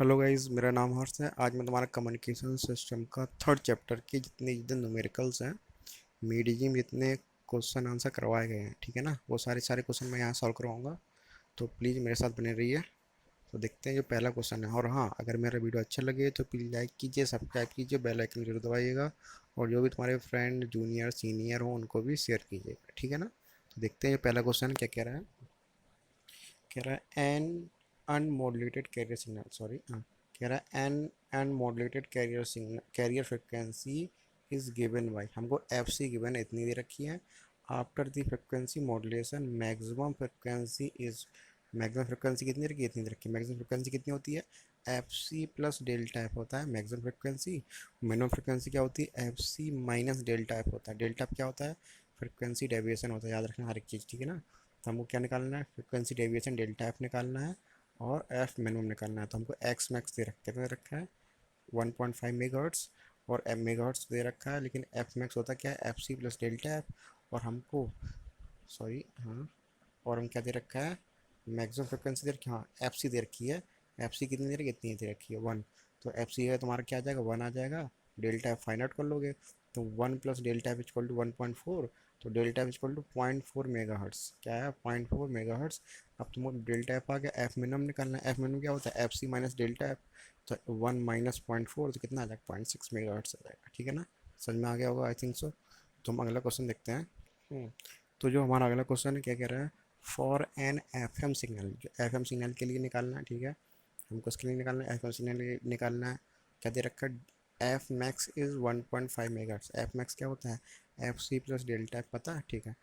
Hello guys, मेरा नाम हर्ष है। आज मैं तुम्हारा कम्युनिकेशन सिस्टम का थर्ड चैप्टर के जितने जितने न्यूमेरिकल्स हैं, मीडियम में जितने क्वेश्चन आंसर करवाए गए हैं, ठीक है ना, वो सारे सारे क्वेश्चन मैं यहाँ सॉल्व करवाऊंगा। तो प्लीज़ मेरे साथ बने रहिए। तो देखते हैं जो पहला क्वेश्चन है। और हाँ, अगर मेरा वीडियो अच्छा लगे तो प्लीज़ लाइक कीजिए, सब्सक्राइब कीजिए, बेल आइकन जरूर दबाइएगा। और जो भी तुम्हारे फ्रेंड जूनियर सीनियर हो उनको भी शेयर कीजिएगा, ठीक है ना। तो देखते हैं जो पहला क्वेश्चन क्या कह रहा है। कह रहा है an unmodulated carrier signal, sorry, हाँ, कह रहा है an unmodulated carrier signal carrier frequency is given by, हमको एफ सी गिवन इतनी दे रखी है। After the frequency modulation maximum frequency is, maximum frequency कितनी रखी है, इतनी दे रखी है। मैक्सिमम फ्रिक्वेंसी कितनी होती है, F C plus delta F होता है मैक्सिमम फ्रिक्वेंसी। मिनिमम फ्रिक्वेंसी क्या होती है, F C minus delta F होता है। डेल्टा एफ क्या होता है, फ्रिक्वेंसी डेविएशन होता है, याद रखना हर एक चीज़, ठीक है ना। तो हमको क्या निकालना है, फ्रिक्वेंसी डेविएशन डेल्टा एफ निकालना है और एफ मिनिमम निकालना है। तो हमको एक्स मैक्स दे रखा है 1.5 मेगाहर्ट्ज़ और एम मेगाहर्ट्ज़ दे रखा है, लेकिन एफ मैक्स होता क्या है, F C plus delta F. और हमको, सॉरी, हाँ, और हम क्या दे रखा है, मैक्सिमम फ्रिक्वेंसी दे रखी है, हाँ एफ सी दे रखी है। एफ सी कितनी दे रखी है, इतनी दे रखी है 1। तो एफ सी है तुम्हारा क्या आ जाएगा, 1 आ जाएगा। डेल्टा एफ फाइंड आउट कर लोगे तो 1 plus delta F equal to 1.4। तो delta F equal to 0.4 megahertz, क्या है 0.4 मेगा हर्ट्स। अब तुमको डेल्टा एफ आ गया, एफ मिनिमम निकालना है। एफ मिनिमम क्या होता है, F C minus delta F. तो 1 माइनस 0.4 तो कितना आ जाएगा, 0.6 मेगा हर्ट्स आ जाएगा, ठीक है ना। समझ में आ गया होगा आई थिंक सो। तो हम अगला क्वेश्चन देखते हैं। तो जो हमारा अगला क्वेश्चन है क्या कह रहा है, for N F M signal, जो एफ एम सिग्नल के लिए निकालना है, ठीक है, हमको इसके लिए निकालना है, एफ एम सिग्नल निकालना है। क्या दे रखा है, F max is 1.5 megahertz. F max क्या होता है, F C plus delta F, पता है, ठीक है।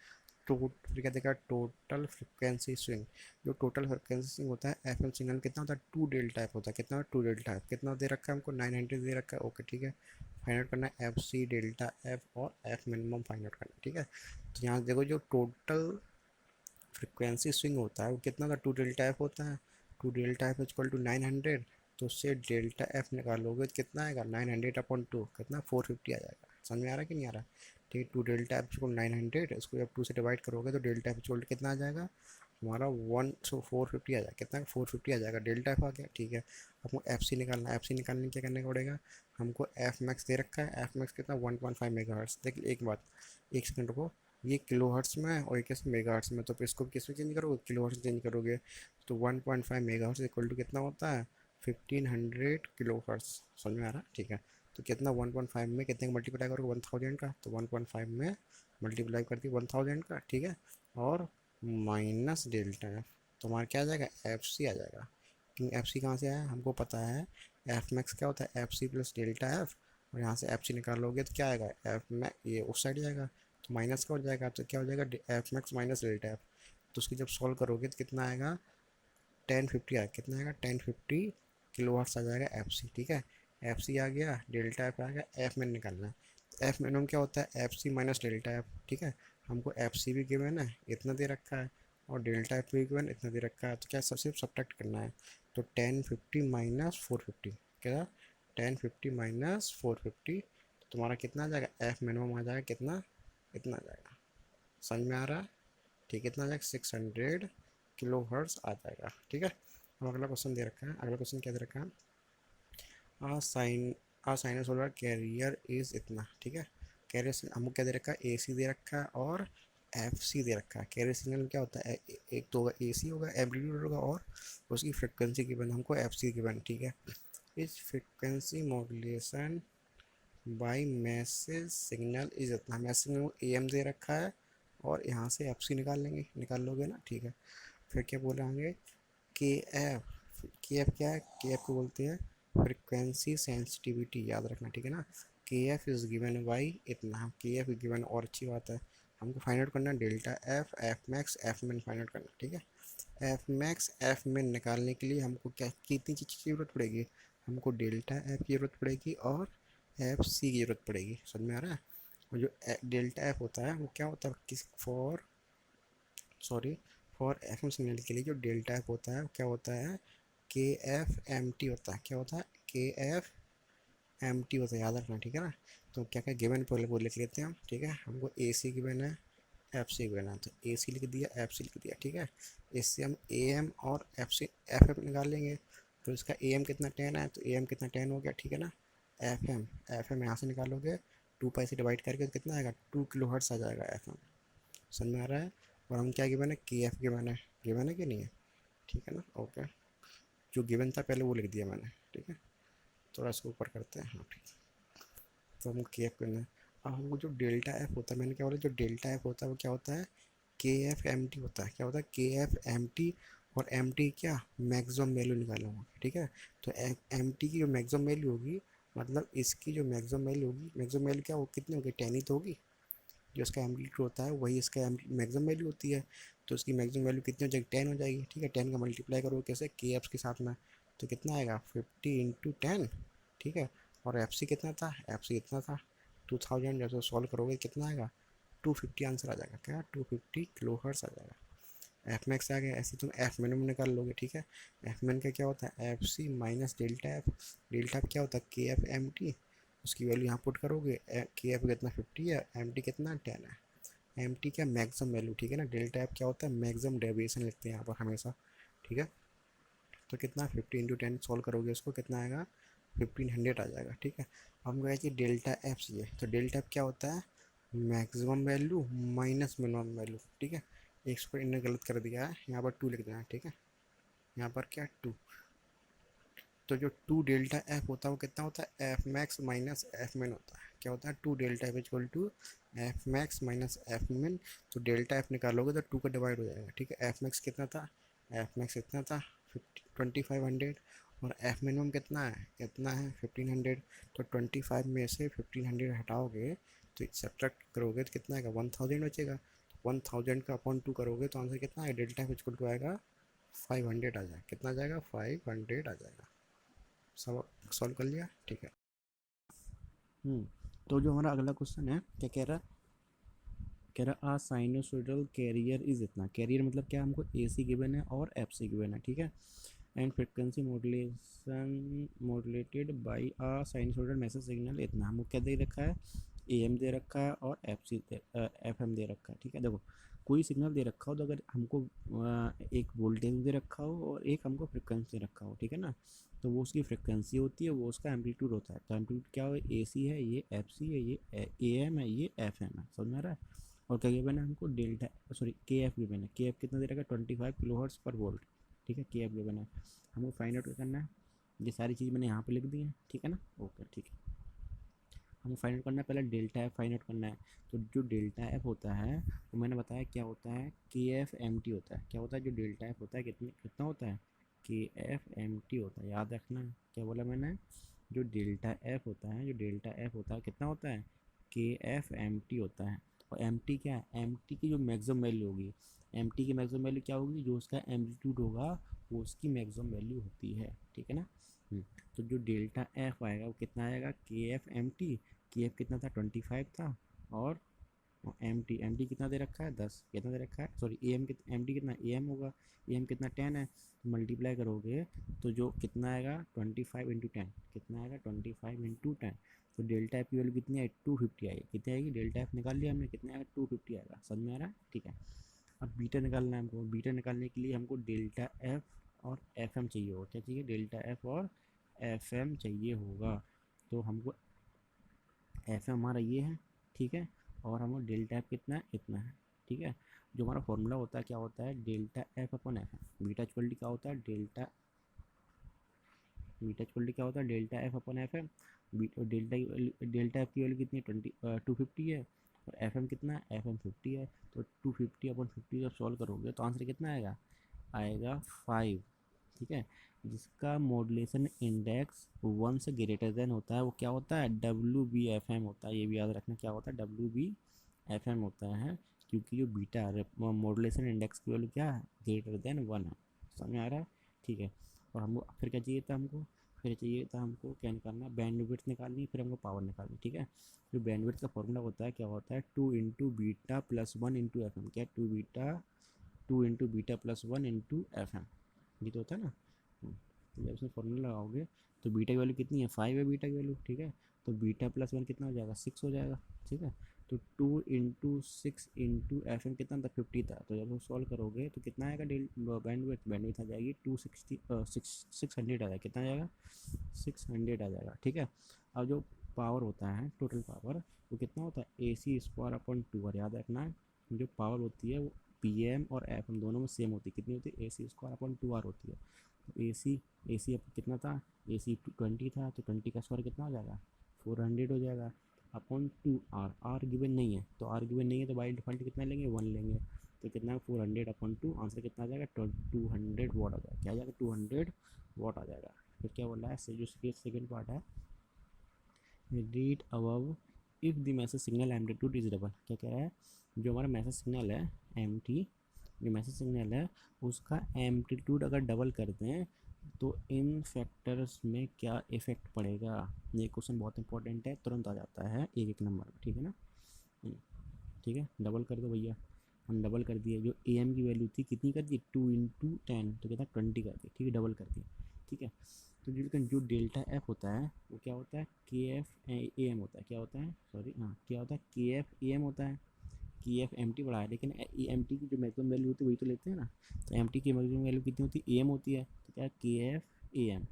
तो फिर क्या देखा, टोटल फ्रिक्वेंसी स्विंग। जो टोटल फ्रिक्वेंसी स्विंग होता है एफ एम सिग्नल कितना होता है, 2 डेल्टा एफ होता है। कितना, 2 डेल्टा एफ। कितना दे रखा है हमको, 900 दे रखा है, ओके ठीक है। फाइंड आउट करना है एफ सी डेल्टा एफ और एफ मिनिमम फाइंड आउट करना है, ठीक है। तो यहाँ देखो जो टोटल फ्रिक्वेंसी स्विंग होता है वो कितना का, 2 डेल्टा एफ होता है। 2 डेल्टा एफ इक्वल टू 900। तो उससे डेल्टा एफ निकालोगे तो कितना आएगा, 900 अपॉन 2 कितना, 450 आ जाएगा। समझ में आ रहा है कि नहीं आ रहा। ठीक है, 2 डेल्टा एफ इक्वल 900, इसको जब 2 से डिवाइड करोगे तो डेल्टा एफ इक्वल कितना आ जाएगा हमारा 450 आ जाएगा। कितना, 450 आ जाएगा, डेल्टा एफ आ गया, ठीक है। हमको एफ सी निकालना है। एफ सी निकालने क्या करने का पड़ेगा, हमको एफ मैक्स दे रखा है, एफ मैक्स कितना 1.5 मेगा हर्ट्स। देखिए एक बात, एक सेकंड रुको, ये किलो हर्ट्स में है और एक मेगा हर्ट्स में, तो फिर इसको किस में चेंज करोगे, किलो हर्ट्स चेंज करोगे। तो 1.5 मेगा हर्ट्स इक्वल टू कितना होता है, 1500 किलो हर्ट्स। समझ में आ रहा है, ठीक है। तो कितना 1.5 में कितने का मल्टीप्लाई करोगे, 1000 का। तो 1.5 में मल्टीप्लाई कर दी 1000 का, ठीक है। और माइनस डेल्टा एफ, तो हमारा क्या आ जाएगा, एफ सी आ जाएगा। क्योंकि एफ सी कहाँ से आया, हमको पता है एफ मैक्स क्या होता है, F C plus delta F. और यहाँ से एफ सी निकालोगे तो क्या आएगा, एफ में ये उस साइड जाएगा तो माइनस का हो जाएगा, तो क्या हो जाएगा, F max minus delta F. तो उसकी जब सॉल्व करोगे तो कितना आएगा, 1050 आएगा। कितना आएगा, 1050 किलो वाट्स आ जाएगा एफ सी, ठीक है। एफ सी आ गया, डेल्टा एफ आ गया, एफ में निकालना है। एफ मिनिमम क्या होता है, F C minus delta F, ठीक है। हमको एफ सी भी गिवन है, इतना दे रखा है, और डेल्टा एफ भी गिवन इतना दे रखा है। तो क्या सब सिर्फ सब्ट्रैक्ट करना है। तो 1050 माइनस 450, क्या, 1050 माइनस 450, तो तुम्हारा कितना आ जाएगा, एफ मिनिमम आ जाएगा कितना, इतना आ जाएगा। समझ में आ रहा है, ठीक है। इतना आ जाएगा 600 किलो हर्ट्ज आ जाएगा, ठीक है। अब अगला क्वेश्चन दे रखा है। अगला क्वेश्चन क्या दे रखा है, साइनसोइडल कैरियर इज इतना, ठीक है। कैरियर से हमको क्या दे रखा है, ए सी दे रखा है और एफ सी दे रखा है। कैरियर सिग्नल क्या होता है, एक तो होगा ए सी होगा, एम्पलीट्यूड होगा, और उसकी फ्रिक्वेंसी गिवन हमको एफ सी गिवन, ठीक है। इस frequency modulation by message signal is इतना, मैसेज सिग्नल ए एम दे रखा है और यहाँ से एफ सी निकाल लेंगे, निकाल लोगे ना, ठीक है। फिर क्या बोले होंगे, के एफ, के एफ क्या है, के एफ को बोलते हैं फ्रिक्वेंसी सेंसिटिविटी, याद रखना, ठीक है ना। के एफ इज़ गिवन बाई इतना, के एफ गिवन, और अच्छी बात है। हमको फाइंड आउट करना है delta F, F max, F मिन फाइंड आउट करना, ठीक है। एफ मैक्स एफ मिन निकालने के लिए हमको क्या, कितनी चीज़ की ज़रूरत पड़ेगी, हमको डेल्टा एफ की ज़रूरत पड़ेगी और एफ सी की ज़रूरत पड़ेगी। समझ में आ रहा है। और जो डेल्टा एफ होता है वो क्या होता है, किस for, sorry, for F M signal के लिए जो डेल्टा एफ होता है क्या होता है, के एफ एम टी होता है। क्या होता है, के एफ एम टी होता है, याद रखना, ठीक है ना। तो क्या क्या गिवन पहले वो लिख लेते हैं हम, ठीक है। हमको ए सी गिवन है, एफ सी गिवन है, तो ए सी लिख दिया, एफ सी लिख दिया, ठीक है। इससे हम ए एम और एफ सी एफ एफ निकाल लेंगे। तो इसका ए एम कितना 10 है, तो ए एम कितना 10 हो गया, ठीक है ना। एफ एम यहाँ से निकालोगे 2 पाई से डिवाइड करके तो कितना आएगा, 2 किलो हर्ट्स आ जाएगा एफ एम। समझ में आ रहा है। और हम क्या गिवन है, के एफ गिवन है कि नहीं है, ठीक है ना। ओके, जो गिवन था पहले वो लिख दिया मैंने, ठीक है। थोड़ा इसको ऊपर करते हैं, हाँ ठीक है। तो हम के एफ करना है। अब हमको जो डेल्टा एफ होता है, मैंने क्या बोला, जो डेल्टा एफ होता है वो क्या होता है, के एफ एम टी होता है। क्या होता है, के एफ एम टी। और एम टी क्या, मैक्सिमम वैल्यू निकालूंगा, ठीक है। तो एम टी की जो मैक्सिमम वैल्यू होगी, मतलब इसकी जो मैक्सिमम वैल्यू होगी, मैक्सिमम वैल्यू क्या, वो कितनी होगी, 10 ही तो होगी। जो इसका एम्पलीट्यूड होता है वही इसका मैक्सिमम वैल्यू होती है। तो इसकी मैक्सिमम वैल्यू कितनी हो जाएगी, 10 हो जाएगी, ठीक है। 10 का मल्टीप्लाई करोगे कैसे, के एफ के साथ में, तो कितना आएगा 50 × 10, ठीक है। और एफ सी कितना था, एफ सी कितना था 2000। जब सॉल्व करोगे कितना आएगा, 250 आंसर आ जाएगा, क्या 250 किलो हर्ट्स आ जाएगा। एफ मैक्स आ गया, ऐसे तुम एफ मिनिमम निकाल लोगे, ठीक है। एफ मिन का क्या होता है, F C minus delta F. Delta F क्या होता है, के एफ एम टी। उसकी वैल्यू यहाँ पुट करोगे, के एफ कितना 50 है, एम टी कितना 10 है। एम टी क्या, मैक्सिमम वैल्यू, ठीक है ना। डेल्टा एफ क्या होता है, मैक्सिमम डेविएशन लिखते हैं यहाँ पर हमेशा, ठीक है। तो कितना 50 × 10 सॉल्व करोगे उसको कितना आएगा, 1500 आ जाएगा, ठीक है। हम गए कि डेल्टा एफ चाहिए, तो डेल्टा एफ क्या होता है, maximum value minus minimum value, ठीक है। एक पर इन्हें गलत कर दिया है, यहाँ पर 2 लिख देना है, ठीक है। यहाँ पर क्या 2। तो जो 2 डेल्टा एफ होता है वो कितना होता है, एफ मैक्स माइनस एफ मिन होता है। क्या होता है, 2 delta F equal to F max minus F min. तो डेल्टा एफ निकालोगे तो 2 का डिवाइड हो जाएगा, ठीक है। एफ मैक्स कितना था, एफ मैक्स कितना था 2500। और एफ मिनिमम कितना है 1500। तो 25 में से 1500 हटाओगे तो सब्ट्रैक्ट करोगे तो कितना आएगा, 1000 बचेगा। तो 1000 का अपॉन 2 करोगे तो आंसर कितना है, डेल्टा एफ इक्वल टू आएगा 500 आ जाएगा। कितना आ जाएगा, 500 आ जाएगा। सब सॉल्व कर लिया, ठीक है। तो जो हमारा अगला क्वेश्चन है, क्या कह रहा है, कह रहा आ साइनोसॉइडल कैरियर इज इतना। कैरियर मतलब क्या, हमको ए सी गिवन है और एफ सी गिवन है, ठीक है। And frequency modulation modulated by a sinusoidal message signal इतना। हमको क्या दे रखा है, ए एम दे रखा है और एफ एम दे रखा है, ठीक है। देखो कोई सिग्नल दे रखा हो तो अगर हमको एक वोल्टेज दे रखा हो और एक हमको फ्रिक्वेंसी दे रखा हो, ठीक है ना, तो वो उसकी फ्रिक्वेंसी होती है, वो उसका एम्पलीट्यूड होता है। तो एम्पलीट्यूड क्या हो, ए सी है, ये एफ सी है, ये ए एम है, ये एफ एम है, समझ में आ रहा है। और क्या गिवन है हमको, डेल्टा सॉरी के एफ गिवन है। के एफ कितना दे रखा है, 25 किलो हर्ट्ज पर वोल्ट, ठीक है। के एफ गिवन है, हमको फाइंड आउट करना है। ये सारी चीज़ मैंने यहाँ पे लिख दी है, ठीक है ना। ओके ठीक है, हमें फाइंड आउट करना है, पहले डेल्टा एफ फाइंड आउट करना है। तो जो डेल्टा एफ होता है वो मैंने बताया क्या होता है, के एफ एम टी होता है। क्या होता है, जो डेल्टा एफ होता है कितना होता है, के एफ एम टी होता है, याद रखना। क्या बोला मैंने, जो डेल्टा एफ होता है, जो डेल्टा एफ होता है कितना होता है, के एफ एम टी होता है। और एम टी क्या है, एम टी की जो मैक्सिमम वैल्यू होगी, एम टी की मैक्सिमम वैल्यू क्या होगी, जो उसका एम्पलीट्यूड होगा वो उसकी मैक्सिमम वैल्यू होती है, ठीक है ना। तो जो डेल्टा एफ आएगा वो कितना आएगा, के एफ एम टी। के एफ कितना था, 25 था। और एम टी कितना दे रखा है, 10 कितना दे रखा है, sorry A M M T कितना, ए एम होगा, ए एम कितना 10 है। तो मल्टीप्लाई करोगे तो जो कितना आएगा 25 × 10, कितना आएगा 25 × 10। तो डेल्टा एफ की वैल्यू कितनी आई, 250 आएगी। कितनी आएगी, डेल्टा एफ निकाल लिया हमने, कितना आएगा 250 आएगा, समझ में आ रहा है, ठीक है। अब बीटा निकालना है हमको। बीटा निकालने के लिए हमको डेल्टा एफ और एफ एम चाहिए होगा। क्या चाहिए, डेल्टा एफ और एफ एम चाहिए होगा। तो हमको एफ एम हमारा ये है, ठीक है। और हमारा डेल्टा एफ कितना है, इतना है, ठीक है। जो हमारा फॉर्मूला होता है क्या होता है, delta F upon F M. Beta equal to क्या होता है, बीटा इक्वल टू क्या होता है, delta F upon F M. Delta F की वैल्यू कितनी है, 250 है। और एफ एम कितना है, एफ एम 50 है। तो 250/50 जब सॉल्व करोगे तो आंसर कितना आएगा, आएगा 5, ठीक है। जिसका मॉड्यूलेशन इंडेक्स 1 से ग्रेटर देन होता है वो क्या होता है, डब्ल्यू बी एफ एम होता है। ये भी याद रखना, क्या होता है, डब्ल्यू बी एफ एम होता है। क्योंकि जो बीटा मॉड्यूलेशन इंडेक्स की वैल्यू क्या है, ग्रेटर देन 1 है, समझ आ रहा है, ठीक है। और हमको फिर क्या चाहिए था, हमको फिर चाहिए था, हमको क्या निकालना, बैंडविड्थ निकालनी, फिर हमको पावर निकालनी, ठीक है। जो बैंडविड्थ का फॉर्मूला होता है क्या होता है, 2 × बीटा +1 × एफ एम। क्या, 2 बीटा + 1 × एफ एम, ये तो होता है ना। तो जब इसमें फॉर्मूला लगाओगे तो बीटा की वैल्यू कितनी है, 5 है बीटा की वैल्यू, ठीक है। तो बीटा +1 कितना हो जाएगा, 6 हो जाएगा, ठीक है। तो 2 × 6 × FM कितना था, 50 था। तो जब वो सॉल्व करोगे तो कितना आएगा बैंडविड्थ, बैंडविड्थ आ जाएगी 600 आ जाएगा। कितना आ जाएगा, 600 आ जाएगा, ठीक है। अब जो पावर होता है, टोटल पावर, वो कितना होता है, AC² 2। और याद रखना है जो पावर होती है वो PM और FM दोनों में सेम होती है। कितनी होती है, AC² 2R होती है। तो AC अब कितना था, AC 20 था, तो 20 का स्क्वायर कितना हो जाएगा, 400 हो जाएगा, अपॉन 2R। आर गिवन नहीं है, तो आर गिवन नहीं है तो बाई डिफ़ॉल्ट कितना लेंगे, 1 लेंगे। तो कितना, 400/2, आंसर कितना आ जाएगा, 200 वाट आ जाएगा। क्या आ जाएगा, 200 वाट आ जाएगा। फिर क्या बोल रहा है, जो सेकेंड पार्ट है, read above if the message signal amplitude is double. क्या कह रहा है, जो हमारा मैसेज सिग्नल है MT, जो मैसेज सिग्नल है उसका एम्पलीट्यूड अगर डबल कर दें तो इन फैक्टर्स में क्या इफ़ेक्ट पड़ेगा। ये क्वेश्चन बहुत इंपॉर्टेंट है, तुरंत आ जाता है एक एक नंबर में, ठीक है ना। ठीक है, डबल कर दो भैया। हम डबल कर दिए, जो AM की वैल्यू थी कितनी कर दी, 2 × 10, तो कितना 20 कर दी, ठीक है, डबल कर दी, ठीक है। तो जो डेल्टा एफ होता है वो क्या होता है, KF AM होता है। क्या होता है, सॉरी, हाँ, क्या होता है, KF AM होता है। KF MT बड़ा है, लेकिन MT की जो मैक्सिमम वैल्यू होती है वही तो लेते हैं ना। तो MT की मैक्सिमम वैल्यू कितनी होती है, AM होती है। तो क्या है, KF AM,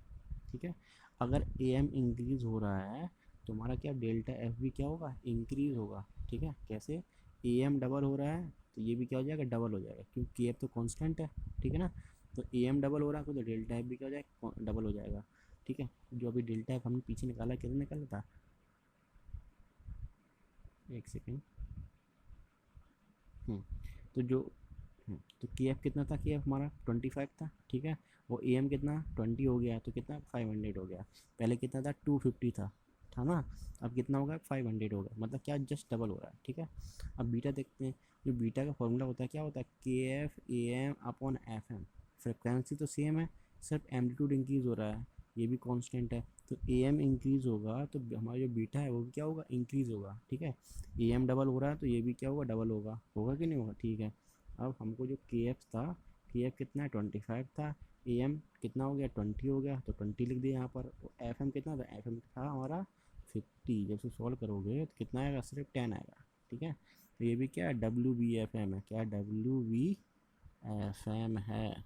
ठीक है। अगर AM इंक्रीज हो रहा है तो हमारा क्या, डेल्टा एफ भी क्या होगा, इंक्रीज होगा, ठीक है। कैसे, AM डबल हो रहा है तो ये भी क्या हो जाएगा, डबल हो जाएगा, क्योंकि KF तो कांस्टेंट है, ठीक है ना। तो AM डबल हो रहा है तो डेल्टा एफ भी क्या हो जाएगा, डबल हो जाएगा, ठीक है। जो अभी डेल्टा एफ हमने पीछे निकाला, कितना निकाला था, एक सेकेंड। तो जो तो KF कितना था, KF हमारा 25 था, ठीक है। वो AM कितना 20 हो गया, तो कितना 500 हो गया। पहले कितना था, 250 था ना। अब कितना होगा, 500 हो गया, मतलब क्या, जस्ट डबल हो रहा है, ठीक है। अब बीटा देखते हैं। जो बीटा का फॉर्मूला होता है क्या होता है, KF/AM/FM। फ्रिक्वेंसी तो सेम है, सिर्फ एम्पलीट्यूड इंक्रीज़ हो रहा है, ये भी कांस्टेंट है। तो AM इंक्रीज़ होगा तो हमारा जो बीटा है वो भी क्या होगा, इंक्रीज़ होगा, ठीक है। AM डबल हो रहा है तो ये भी क्या होगा, डबल होगा, होगा कि नहीं होगा, ठीक है। अब हमको जो KF था, KF कितना है, 25 था। AM कितना हो गया, 20 हो गया, तो 20 लिख दिया यहाँ पर। तो FM कितना था, FM था हमारा 50। जब से सॉल्व करोगे तो कितना आएगा, सिर्फ 10 आएगा, ठीक है। तो ये भी क्या है, WBFM है। क्या, WBFM है,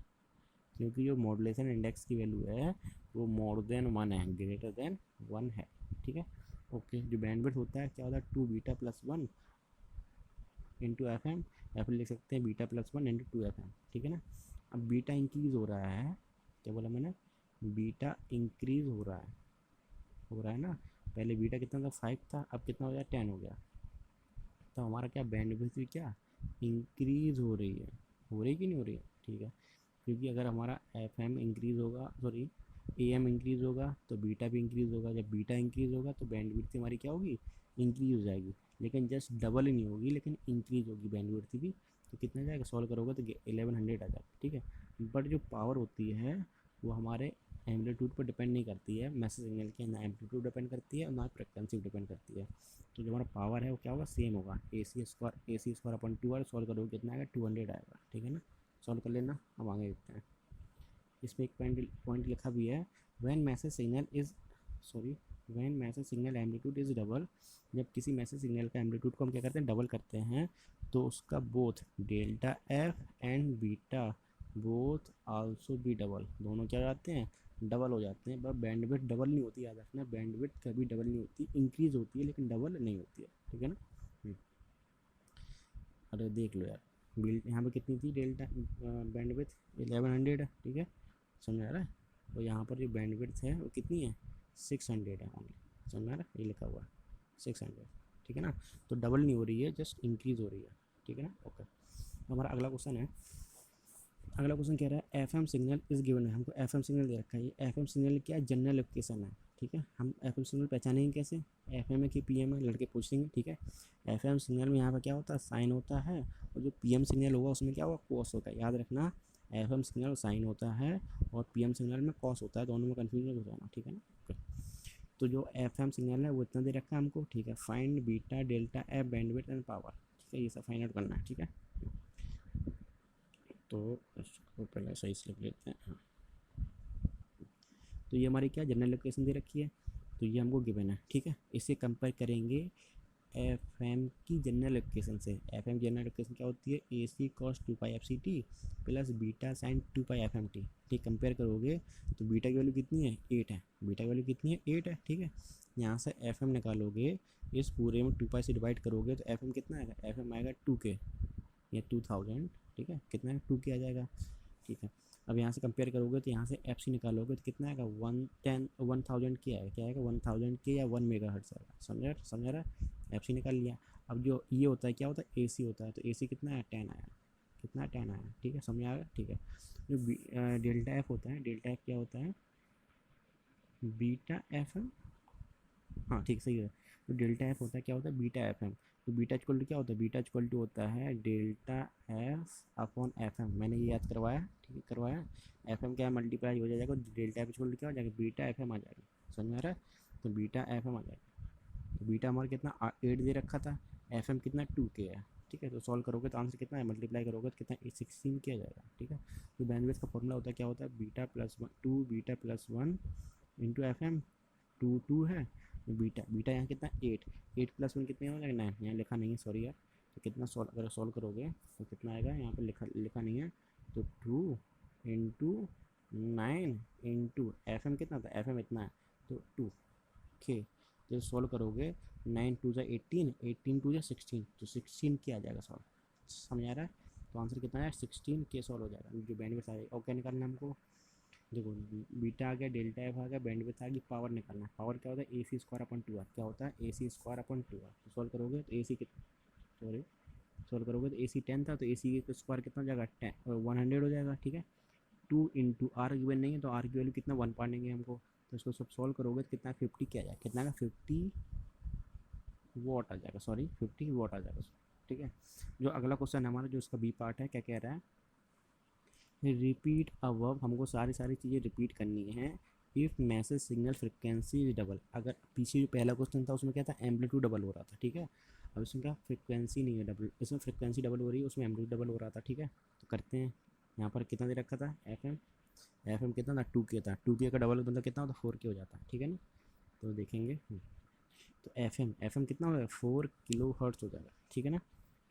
क्योंकि जो मॉड्यूलेशन इंडेक्स की वैल्यू है वो मोर देन 1 है, ग्रेटर देन 1 है, ठीक है। ओके, जो बैंडविड्थ होता है क्या होता है, 2β+1 इंटू FM लिख सकते हैं β+1 इंटू 2FM, ठीक है ना। अब बीटा इंक्रीज़ हो रहा है, क्या बोला मैंने, बीटा इंक्रीज़ हो रहा है ना। पहले बीटा कितना था, 5 था, अब कितना हो गया, 10 हो गया। तो हमारा क्या, बैंडविड्थ भी क्या इंक्रीज़ हो रही कि नहीं हो रही है, ठीक है। क्योंकि अगर हमारा FM इंक्रीज़ होगा, सॉरी, AM इंक्रीज़ होगा तो बीटा भी इंक्रीज़ होगा। जब बीटा इंक्रीज़ होगा तो बैंडविड्थ हमारी क्या होगी, इंक्रीज़ हो जाएगी, लेकिन जस्ट डबल ही नहीं होगी, लेकिन इंक्रीज़ होगी बैंडविड्थ भी। तो कितना जाएगा, सॉल्व करोगे तो 1100 आ जाएगा, ठीक है। बट जो पावर होती है वो हमारे एम्पलीट्यूड पर डिपेंड नहीं करती है, मैसेज सिग्नल के ना एम्पलीट्यूड डिपेंड करती है और ना फ्रिक्वेंसी डिपेंड करती है। तो जो हमारा पावर है वो क्या होगा, सेम होगा, AC² 2R। सॉल्व करोगे कितना आएगा, 200 आएगा, ठीक है ना। सॉल्व कर लेना, हम आगे देखते हैं। इसमें एक पॉइंट लिखा भी है, when message signal is, sorry, when message signal amplitude is double. जब किसी मैसेज सिग्नल का एम्पलीट्यूड को हम क्या करते हैं, डबल करते हैं, तो उसका both delta F and beta both also be double, दोनों क्या हो जाते हैं, डबल हो जाते हैं। पर बैंडविड्थ डबल नहीं होती, याद रखना, बैंडविड्थ कभी डबल नहीं होती, इंक्रीज होती है लेकिन डबल नहीं होती है, ठीक है ना। अरे देख लो यार, बिल्ड यहाँ पे कितनी थी डेल्टा बैंडविड्थ, 1100 है, ठीक है, समझ आ रहा है। और यहाँ पर जो बैंडविड्थ है वो कितनी है, 600 है ओनली, समझ आ रहा है, ये लिखा हुआ है 600, ठीक है ना। तो डबल नहीं हो रही है, जस्ट इंक्रीज़ हो रही है, ठीक है ना। ओके, हमारा अगला क्वेश्चन है। अगला क्वेश्चन कह रहा है FM सिग्नल इस गिवन है। हमको FM सिग्नल दे रखा है, ये FM सिग्नल क्या है, जनरल लोकेशन है, ठीक है। हम FM सिग्नल पहचानेंगे कैसे, FM है कि PM है, लड़के पूछेंगे, ठीक है। FM सिग्नल में यहाँ पर क्या होता है, साइन होता है, और जो PM सिग्नल होगा उसमें क्या होगा, कॉस होगा। याद रखना, FM सिग्नल साइन होता है और PM सिग्नल में कॉस होता है, दोनों में कन्फ्यूजन हो जाना, ठीक है ना। तो जो FM सिग्नल है वो इतना दे रखा है हमको, ठीक है। Find beta delta F bandwidth and power, ठीक है, ये सब फाइंड आउट करना है, ठीक है। तो इसको पहले सही से लिख लेते हैं, हाँ। तो ये हमारी क्या जनरल लोकेशन दे रखी है, तो ये हमको गिवन है, ठीक है। इसे कंपेयर करेंगे एफ एम की जनरल इक्वेशन से। एफ एम जनरल इक्वेशन क्या होती है, A C cos 2 pi F C T plus beta sine 2 pi F M T. ठीक, कंपेयर करोगे तो बीटा की वैल्यू कितनी है, 8 है। बीटा की वैल्यू कितनी है, 8 है। ठीक है, यहाँ से एफ एम निकालोगे, इस पूरे में 2 पाई से डिवाइड करोगे तो एफ एम कितना आएगा, एफ एम आएगा 2K या 2000। ठीक है, कितना है, 2K आ जाएगा। ठीक है, अब यहाँ से कंपेयर करोगे तो यहाँ से एफ सी निकालोगे तो कितना आएगा, 1000 के आएगा, क्या आएगा, 1000 के या 1 मेगा हर्ट्ज आएगा। समझ रहा है, एफ सी निकाल लिया। अब जो ये होता है क्या होता है, ए सी होता है, तो ए सी कितना है, 10 आया। कितना, 10 आया। ठीक है, समझ आएगा। ठीक है, जो डेल्टा एफ होता है, डेल्टा एफ क्या होता है, बीटा एफ एम। हाँ ठीक, सही है। तो डेल्टा एफ होता है क्या होता है, बीटा एफ एम। तो बीटा इक्वल टू क्या होता है, बीटा इक्वल टू होता है delta F upon F M. मैंने ये याद करवाया, ठीक है करवाया। एफ एम क्या है, मल्टीप्लाई हो जाएगा, डेल्टा एफ इक्वल टू क्या हो जाएगा, बीटा एफ एम आ जाएगा। समझ में आ रहा है, तो बीटा एफ एम आ जाएगा। तो बीटा हमारा कितना 8 दे रखा था, एफ एम कितना 2K है। ठीक है, तो सॉल्व करोगे तो आंसर कितना है, मल्टीप्लाई करोगे तो कितना 16 किया जाएगा। ठीक है, तो बैंडविड्थ का फॉर्मूला होता है क्या होता है, beta plus one, two beta plus one into F M. Two है, बीटा बीटा यहाँ कितना 8, 8 + 1 कितने हो जाएगा, 9। यहाँ लिखा नहीं है, सॉरी यार। तो कितना सॉल्व, अगर सॉल्व करोगे तो कितना आएगा, यहाँ पर लिखा नहीं है। तो 2 × 9 इंटू एफ एम कितना था, एफ एम इतना है, तो 2K। तो सॉल्व करोगे, 9 × 2 = 18, 18 × 2 = 16, तो 16 क्या आ जाएगा सॉल्व। समझ आ रहा है, तो आंसर कितना है, 16K सॉल्व हो जाएगा। जो बेनिफिट आएगा, और क्या निकालना है हमको, देखो बीटा आ गया, डेल्टा एफ आ गया, बैंडविड्थ आ गई, पावर निकालना है। पावर क्या होता है, A C square upon 2 are. क्या होता है, A C square upon 2 are. तो सॉल्व करोगे तो ए सी कितना, सॉरी, सॉल्व करोगे तो ए सी 10 था, तो ए सी स्क्वायर कितना हो जाएगा, 100 हो जाएगा। ठीक है, 2 × आर गिवन नहीं है, तो आर की वैल्यू कितना 1 पाएंगे हमको। तो इसको सब सॉल्व करोगे तो कितना 50 क्या आ जाएगा, कितना का 50 वॉट आ जाएगा, सॉरी 50 वॉट आ जाएगा। ठीक है, जो अगला क्वेश्चन हमारा, जो इसका बी पार्ट है, क्या कह रहा है, रिपीट अबव। हमको सारी चीज़ें रिपीट करनी है। If message signal frequency is double. अगर पीछे जो पहला क्वेश्चन था उसमें क्या था, एम्पलीट्यूड डबल हो रहा था। ठीक है, अब इसमें क्या, फ्रिक्वेंसी नहीं है डबल, इसमें फ्रिक्वेंसी डबल हो रही है, उसमें एम्पलीट्यूड डबल हो रहा था। ठीक है, तो करते हैं। यहाँ पर कितना दे रखा था, एफ एम, एफ एम कितना था, 2K था। 2K का डबल मतलब कितना होता, 4K हो जाता है। ठीक है ना, तो देखेंगे। तो एफ एम कितना हो जाएगा, 4 kHz हो जाएगा। ठीक है ना,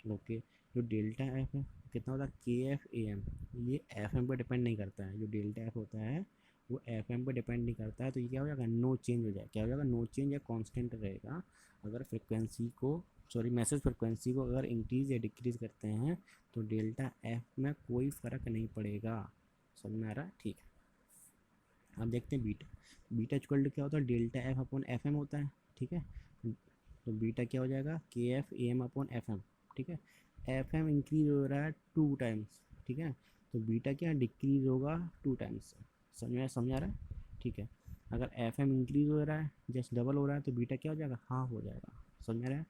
ओके। जो डेल्टा एफ है कितना होता है, KF AM। ये एफ एम पर डिपेंड नहीं करता है, जो डेल्टा एफ होता है वो एफ एम पर डिपेंड नहीं करता है। तो ये क्या हो जाएगा, नो चेंज हो जाएगा। क्या हो जाएगा, नो चेंज या कांस्टेंट रहेगा। अगर फ्रिक्वेंसी को, सॉरी मैसेज फ्रिक्वेंसी को अगर इंक्रीज़ या डिक्रीज़ करते हैं तो डेल्टा एफ में कोई फ़र्क नहीं पड़ेगा। समझ में आ रहा है, ठीक है। अब देखते हैं बीटा। बीटा इक्वल टू क्या होता है, delta F upon F M होता है। ठीक है, तो बीटा क्या हो जाएगा, KF AM upon F M. ठीक है, एफ एम इंक्रीज हो रहा है 2 टाइम्स। ठीक है, तो बीटा क्या डिक्रीज होगा 2 टाइम्स। समझ आ रहा है, ठीक है। अगर एफ एम इंक्रीज हो रहा है, जस्ट डबल हो रहा है, तो बीटा क्या हो जाएगा, हाफ हो जाएगा। समझ आ रहा है,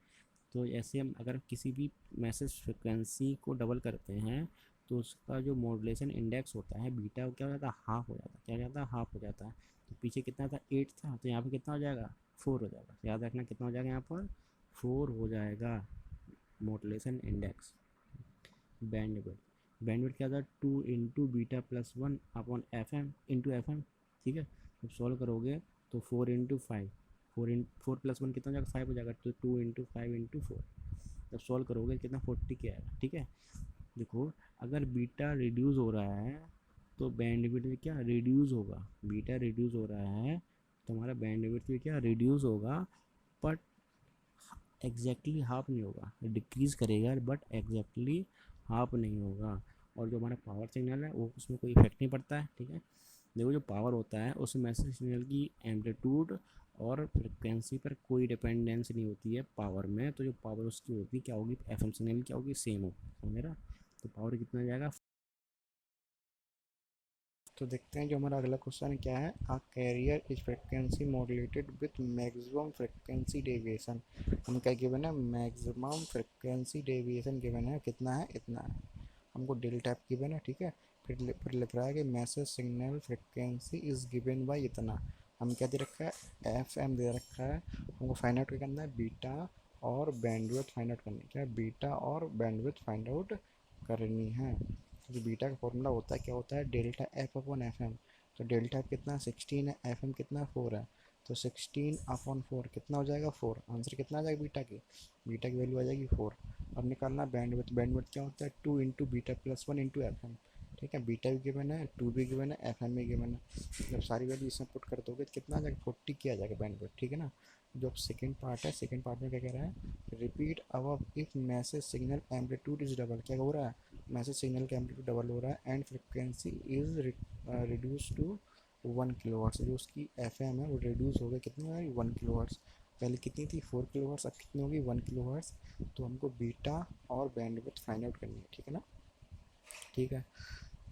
तो ऐसे हम अगर किसी भी मैसेज फ्रिक्वेंसी को डबल करते हैं तो उसका जो मॉड्यूलेशन इंडेक्स होता है बीटा, वो क्या हो जाता है, हाफ हो जाता है। क्या हो जाता है, हाफ हो जाता है। तो पीछे कितना था, 8 था, तो यहाँ पे कितना हो जाएगा, 4 हो जाएगा। याद रखना कितना हो जाएगा, यहाँ पर 4 हो जाएगा मॉड्यूलेशन इंडेक्स। बैंडविड्थ क्या था, 2 × बीटा + 1 अपॉन एफ एम। ठीक है, जब सॉल्व करोगे तो 4 × 5, 4 + 1 कितना हो जाएगा, 5 हो जाएगा। तो 2 × 5 × 4, जब सॉल्व करोगे कितना 40 के आएगा। ठीक है, देखो अगर बीटा रिड्यूस हो रहा है तो बैंडविड्थ क्या रिड्यूस होगा। बीटा रिड्यूस हो रहा है तो हमारा बैंडविड्थ भी क्या रिड्यूस होगा, बट एग्जैक्टली हाफ नहीं होगा। डिक्रीज़ करेगा बट एग्जैक्टली हाफ नहीं होगा। और जो हमारा पावर सिग्नल है वो उसमें कोई इफेक्ट नहीं पड़ता है। ठीक है, देखो जो पावर होता है उस मैसेज सिग्नल की एम्पलीट्यूड और फ्रिक्वेंसी पर कोई डिपेंडेंस नहीं होती है पावर में। तो जो पावर उसकी होगी क्या होगी, एफएम सिग्नल क्या होगी, सेम होगी। समझ रहा, तो पावर कितना जाएगा। तो देखते हैं जो हमारा अगला क्वेश्चन क्या है, a carrier is frequency modulated with maximum frequency deviation. हम क्या गिवन है, मैक्सिमम फ्रिक्वेंसी डेविएशन गिवन है, कितना है, इतना है। हमको डेल्टा टाइप गिवन है। ठीक है, फिर लिख रहा है कि message signal frequency is given bye इतना। हम क्या दे रखा है, एफ एम दे रखा है। हमको फाइंड आउट करना है बीटा और बैंडविड्थ फाइंड आउट करनी है। क्या है, बीटा और बैंडविड्थ फाइंड आउट करनी है। जो बीटा का फॉर्मूला होता है क्या होता है, delta F upon F M. तो डेल्टा एफ कितना 16 है, एफ एम कितना 4 है। तो 16/4 कितना हो जाएगा 4। आंसर कितना आ जाएगा बीटा की वैल्यू आ जाएगी 4। अब निकालना बैंडविड्थ क्या होता है 2 into beta plus 1 into F M. ठीक है, बीटा भी गिवन है, 2 भी गिवन है, एफ एम भी गिवन है। जब सारी वैल्यू इसमें पुट कर दोगे तो कितना आ जाएगा 40 की आ जाएगा बैंडविड्थ। ठीक है ना। जो सेकंड पार्ट है, सेकंड पार्ट में क्या कह रहा है, repeat above if message signal amplitude is double. क्या हो रहा है, मैसेज सिग्नल का एम्पलीट्यूड डबल हो रहा है and frequency is reduce to 1 kilohertz. जो उसकी एफ एम है वो रिड्यूस हो गई, कितनी हो गई 1 किलोहर्ट्ज़। पहले कितनी थी 4 किलोहर्ट्ज़, अब कितनी होगी 1 किलोहर्ट्ज़। तो हमको बीटा और बैंडविड्थ फाइंड आउट करनी है। ठीक है ना। ठीक है,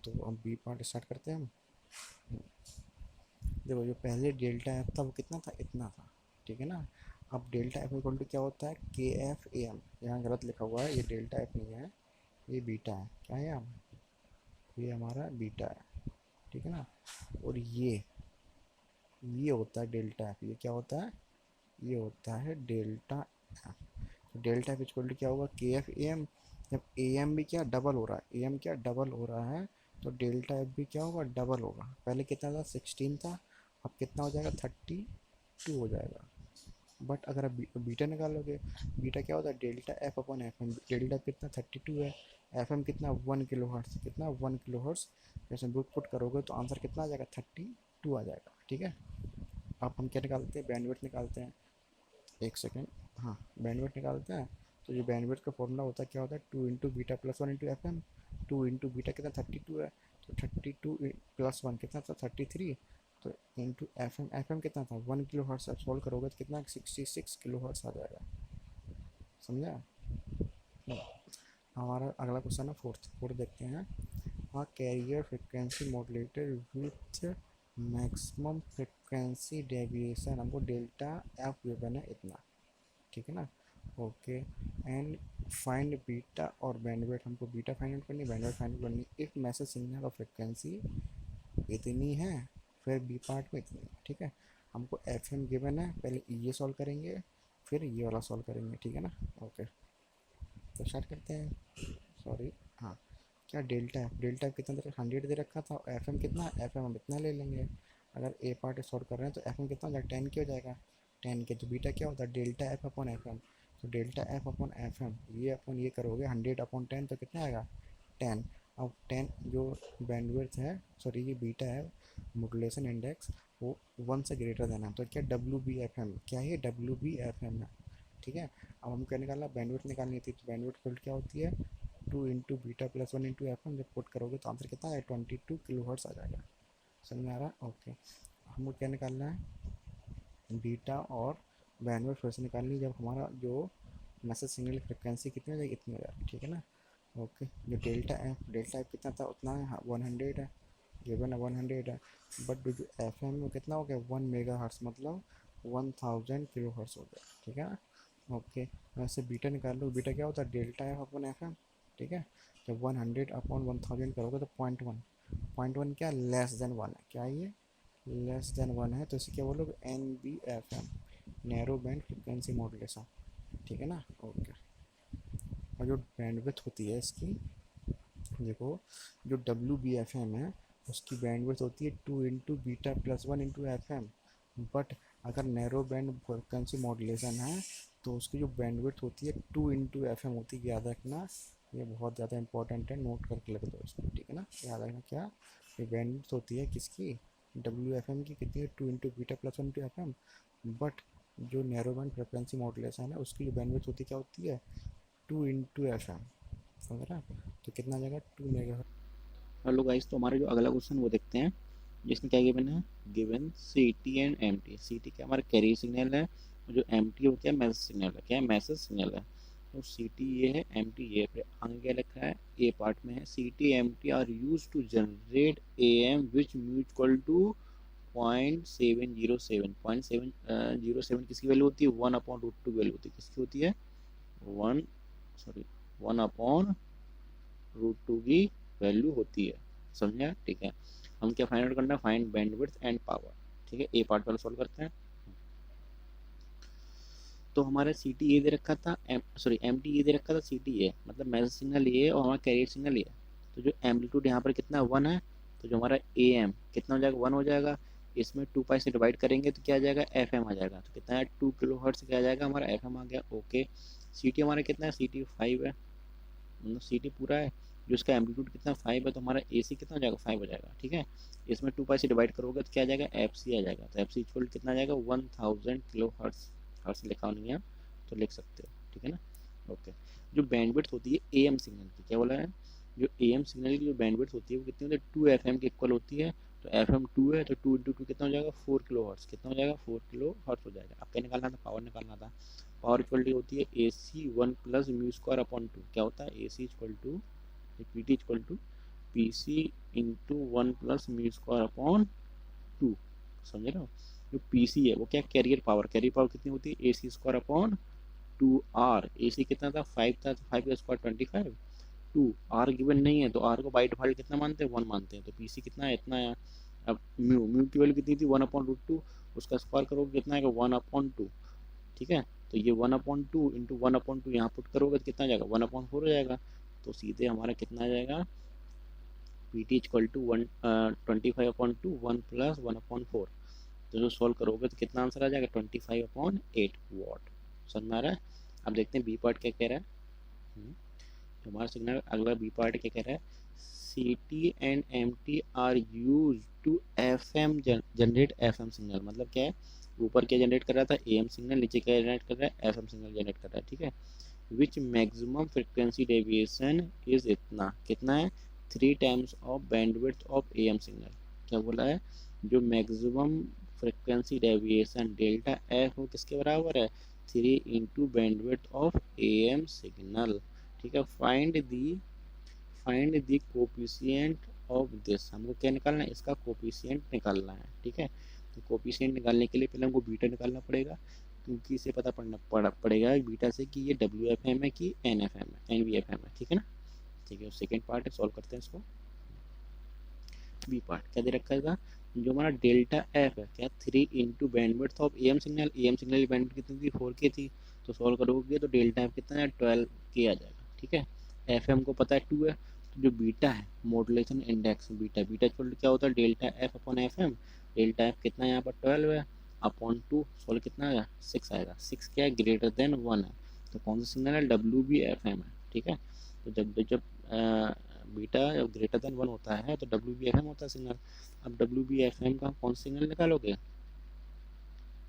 तो अब बी पार्ट स्टार्ट करते हैं हम। देखो जो पहले डेल्टा एफ था वो कितना था, इतना था। ठीक है ना। अब डेल्टा एफ इक्वल टू क्या होता है के एफ ए एम। यहाँ गलत लिखा हुआ है, ये डेल्टा एफ नहीं है, ये बीटा है। क्या है ये हमारा बीटा है। ठीक है ना। और ये होता है डेल्टा एफ। ये क्या होता है, ये होता है डेल्टा एफ। तो डेल्टा एफ इक्वल टू क्या होगा के एफ ए एम। जब ए एम भी क्या डबल हो रहा है, ए एम क्या डबल हो रहा है, तो डेल्टा एफ भी क्या होगा डबल होगा। पहले कितना था 16 था, अब कितना हो जाएगा 32 हो जाएगा। बट अगर आप बीटा निकालोगे, बीटा क्या होता है delta F upon F M. Delta कितना 32 है, एफ एम कितना 1 किलोहर्ट्ज़, कितना 1 किलोहर्ट्ज़। जैसे बुक पुट करोगे तो आंसर कितना आ जाएगा 32 आ जाएगा। ठीक है। अब हम क्या निकालते हैं, बैंडविड्थ निकालते हैं। एक सेकेंड, हाँ बैंडविड्थ निकालते हैं। तो जो बैंडविड्थ का फॉर्मूला होता है क्या होता है 2 into beta plus 1 into F M. 2 into beta कितना 32 है, तो 32 प्लस 1 कितना था 33। तो इंटू एफ एम कितना था 1 किलोहर्ट्ज़। अब सॉल्व करोगे तो कितना 66 किलोहर्ट्ज़ आ जाएगा। समझा। हमारा अगला क्वेश्चन है फोर्थ देखते हैं। हाँ, carrier frequency modulator with maximum frequency deviation, हमको डेल्टा एफ गिवन है इतना। ठीक है ना। ओके, एंड फाइंड बीटा और बैंडविड्थ। हमको बीटा फाइंड आउट करनी, बैंडविड्थ फाइंड आउट करनी। इफ मैसेज सिग्नल और फ्रिक्वेंसी इतनी है, फिर बी पार्ट में इतनी है। ठीक है, हमको एफ एम गिवन है, पहले ये सॉल्व करेंगे फिर ये वाला सॉल्व करेंगे। ठीक है ना। ओके, तो स्टार्ट करते हैं। सॉरी, हाँ, क्या डेल्टा एफ कितना दे रखा 100 दे रखा था। एफ एम कितना, एफ एम हम इतना ले लेंगे। अगर ए पार्ट सॉल्व कर रहे हैं तो एफ एम कितना हो जाएगा 10 के हो जाएगा, 10 के। तो बीटा क्या होता है delta F upon F M. तो delta F upon F M, ये अपन ये करोगे 100/10 तो कितना आएगा 10। अब 10 जो बैंडविड्थ है, सॉरी ये बीटा है, मॉड्यूलेशन इंडेक्स, वो 1 से ग्रेटर देना है। तो क्या डब्ल्यू बी एफ एम, क्या है डब्ल्यू बी एफ एम है। ठीक है। अब हम क्या निकालना, बैंडविड्थ निकालनी थी। तो बैंडविड्थ फील्ड क्या होती है 2 into beta plus 1 into F M. जब पुट करोगे तो आंसर कितना है 22 किलोहर्ट्ज़ आ जाएगा। समझ में आ रहा। ओके, हमको क्या निकालना है बीटा और बैंडविड्थ फिर से निकालनी है। जब हमारा जो मैसेज सिग्नल फ्रिक्वेंसी कितनी हो जाएगी, इतनी हो जाएगी। ठीक है ना। ओके, जो डेल्टा एफ कितना था उतना है 100 है, गिवन है 100 है। बट जो एफ एम में कितना हो गया 1 मेगा हर्ट्ज़, मतलब 1000 किलोहर्ट्ज़ हो गया। ठीक है ना। ओके, वैसे बीटा निकाल लो। बीटा क्या होता है delta F upon F M. ठीक है, जब 100/1000 करोगे तो 0.1 क्या लेस देन 1 है। क्या ये लेस देन 1 है, तो इसे क्या बोलोगे N B F M, narrow band frequency modulation. ठीक है ना। ओके, और जो बैंडविड्थ होती है इसकी, देखो जो डब्ल्यू बी एफ एम है उसकी बैंडविड्थ होती है 2 into beta plus 1 into F M. But अगर नैरो बैंड फ्रिक्वेंसी मॉड्यूलेशन है तो उसकी जो बैंडविड्थ होती है 2 इंटू एफ एम होती है। याद रखना, ये बहुत ज़्यादा इंपॉर्टेंट है, नोट करके लग दो इसको। ठीक है ना, याद रखना क्या ये बैंडविड्थ होती है किसकी, डब्ल्यू एफ एम की, कितनी है 2 into beta plus 1 into F M. But जो नैरो बैंड फ्रिक्वेंसी मॉड्यूलेशन है उसकी जो बैंडविड्थ होती है क्या होती है 2 इंटू एफ एम। समझ रहा। तो कितना आ जाएगा 2 मेगा। हेलो गाइस, तो हमारा जो अगला क्वेश्चन वो देखते हैं, जिसमें क्या गिवन है, given C T and M T. C T क्या हमारा कैरियर सिग्नल है, और जो एम टी वो क्या मैसेज सिग्नल है, क्या है मैसेज सिग्नल है। तो सी टी ये है, एम टी ये है। फिर आगे क्या लिखा है, ए पार्ट में है C T M T are use to generate A M which mutual to 0.707। 0.707 किसकी वैल्यू होती है 1/√2 की वैल्यू होती है। किसकी होती है 1/√2 की वैल्यू होती है। समझा। ठीक है, हम क्या फाइंड आउट करना है, फाइंड बैंडविड्थ एंड पावर। ठीक है, ए पार्ट पहले सॉल्व करते हैं। तो हमारा सी टी ए दे रखा था, एम टी ए दे रखा था, सी टी ए मतलब मैसेज सिग्नल ये और हमारा कैरियर सिग्नल ये। तो जो एम्पलीट्यूड यहाँ पर कितना 1 है, तो जो हमारा ए एम कितना हो जाएगा 1 हो जाएगा। इसमें 2 पाई से डिवाइड करेंगे तो क्या आ जाएगा, एफ एम आ जाएगा। तो कितना है, 2 किलो हर्ट्ज क्या आ जाएगा हमारा, एफ एम आ गया। ओके, सी टी हमारा कितना है, सी टी 5 है, मतलब सी टी पूरा है, जो इसका एम्पलीट्यूड कितना 5 है, तो हमारा ए सी कितना हो जाएगा, 5 हो जाएगा। ठीक है, इसमें 2 पाई से डिवाइड करोगे तो क्या आ जाएगा, एफ सी आ जाएगा। तो एफ सी इक्वल कितना आ जाएगा, 1000 किलो हर्ट्ज। हर्ट्ज लिखा नहीं है तो लिख सकते हो, ठीक है ना। ओके, जो बैंडविड्थ होती है ए एम सिग्नल की, क्या बोला है, जो ए एम सिग्नल की जो बैंडविड्थ होती है वो कितनी होती है, 2 FM के इक्वल होती है। तो एफ एम 2 है, तो 2 × 2 कितना हो जाएगा, 4 किलो हर्ट्ज। कितना हो जाएगा, 4 किलो हर्ट्ज हो जाएगा। अब क्या निकालना था, पावर निकालना था। पावर इक्वल टू होती है ए सी 1 + μ² अपॉन 2। क्या होता है, A C equal to P T equal to P C into 1 + μ² upon 2। समझ रहे हो, जो पी सी है वो क्या, कैरियर पावर। कैरियर पावर कितनी होती है, AC² अपॉन 2R। ए सी कितना था, 5 था, तो 5 का स्क्वायर 25। 2R गिवन नहीं है तो R को बाई डिफॉल्ट कितना मानते हैं, 1 मानते हैं। तो पी सी कितना है, इतना है। अब म्यू म्यू की वैल्यू कितनी थी, 1/√2, उसका स्क्वायर करोगे कितना आएगा, 1/2। ठीक है, तो ये 1/2 इंटू 1/2 यहाँ पुट करोगे तो कितना आ जाएगा, 1/4 हो जाएगा। तो सीधे हमारा कितना आ जाएगा, पी टी इक्वल टू 25/2 1 + 1/4। तो जो सॉल्व करोगे तो कितना आंसर आ जाएगा, 25/8 वाट। समझ में आ रहा है। अब देखते हैं बी पार्ट क्या कह रहा है। तो हमारा सिग्नल अगला बी पार्ट क्या कह रहा है, C T and M T are use to F M generate F M signal. मतलब क्या है, ऊपर क्या जनरेट कर रहा था, ए एम सिग्नल, नीचे क्या जनरेट कर रहा है, एफ एम सिग्नल जनरेट कर रहा है। ठीक है, which maximum frequency deviation is इतना, कितना है, 3 times of bandwidth of A M signal. क्या बोला है, जो maximum frequency deviation delta F वो किसके बराबर है, 3 × bandwidth of A M signal. ठीक है, find the coefficient of this. हमको क्या निकालना है, इसका कोफिशिएंट निकालना है। ठीक है, तो कोफिशिएंट निकालने के लिए पहले हमको बीटा निकालना पड़ेगा, क्योंकि इसे पता पड़ेगा बीटा से कि ये डब्ल्यू एफ एम है कि एन एफ एम है, एन वी एफ एम है। ठीक है ना। ठीक है, सेकेंड पार्ट है, सॉल्व करते हैं इसको। बी पार्ट क्या दे रखा है, जो हमारा डेल्टा एफ है क्या, 3 × bandwidth of A M signal. A M signal की बैंडविड्थ कितनी थी, 4K थी। तो सॉल्व करोगे तो डेल्टा एफ कितना है, 12K आ जाएगा। ठीक है, एफ एम को पता है 2 है, तो जो बीटा है, modulation index beta, beta equal क्या होता है, delta F upon F M. Delta F कितना है यहाँ पर, 12 है, अपॉन 2, सॉल्व कितना आएगा, 6 आएगा। 6 क्या है, ग्रेटर देन 1 है। तो कौन सा सिग्नल है, डब्ल्यू बी एफ एम है। ठीक है, तो जब जब बीटा ग्रेटर देन 1 होता है तो डब्ल्यू बी एफ एम होता है सिग्नल। अब डब्ल्यू बी एफ एम का कौन सा सिग्नल निकालोगे,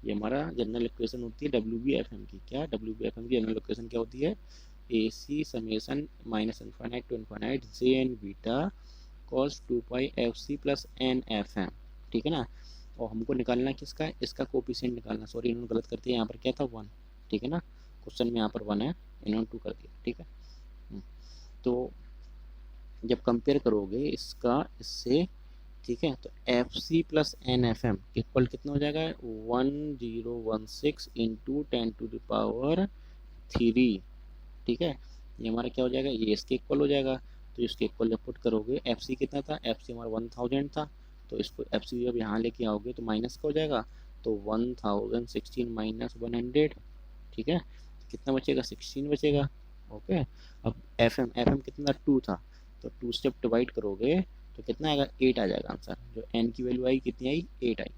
ये हमारा जनरल इक्वेशन होती है डब्ल्यू बी एफ एम की। क्या, डब्ल्यू बी एफ एम की जनरल इक्वेशन क्या होती है, A C summation minus infinite to infinite J N beta cos 2 pi F C plus N F M. ठीक है ना। और हमको निकालना किसका, इसका कोफिशिएंट निकालना। सॉरी, इन्होंने गलत कर दिया, यहाँ पर क्या था, 1। ठीक है ना, क्वेश्चन में यहाँ पर 1 है, इन्होंने 2 कर दिया। ठीक है, तो जब कंपेयर करोगे इसका इससे, ठीक है, तो F C plus N F M equal कितना हो जाएगा, 1016 इंटू 10⁻3। ठीक है, ये हमारा क्या हो जाएगा, ये इसके इक्वल हो जाएगा। तो इसके इक्वल जब पुट करोगे, एफ सी कितना था, एफ सी हमारा 1000 था, तो इसको एफ सी जब यहाँ लेके आओगे तो माइनस का हो जाएगा, तो 1016 माइनस 100। ठीक है, कितना बचेगा, 16 बचेगा। ओके, अब एफ एम कितना, 2 था, तो 2 स्टेप डिवाइड करोगे तो कितना आएगा, 8 आ जाएगा आंसर। जो एन की वैल्यू आई कितनी आई, 8 आई।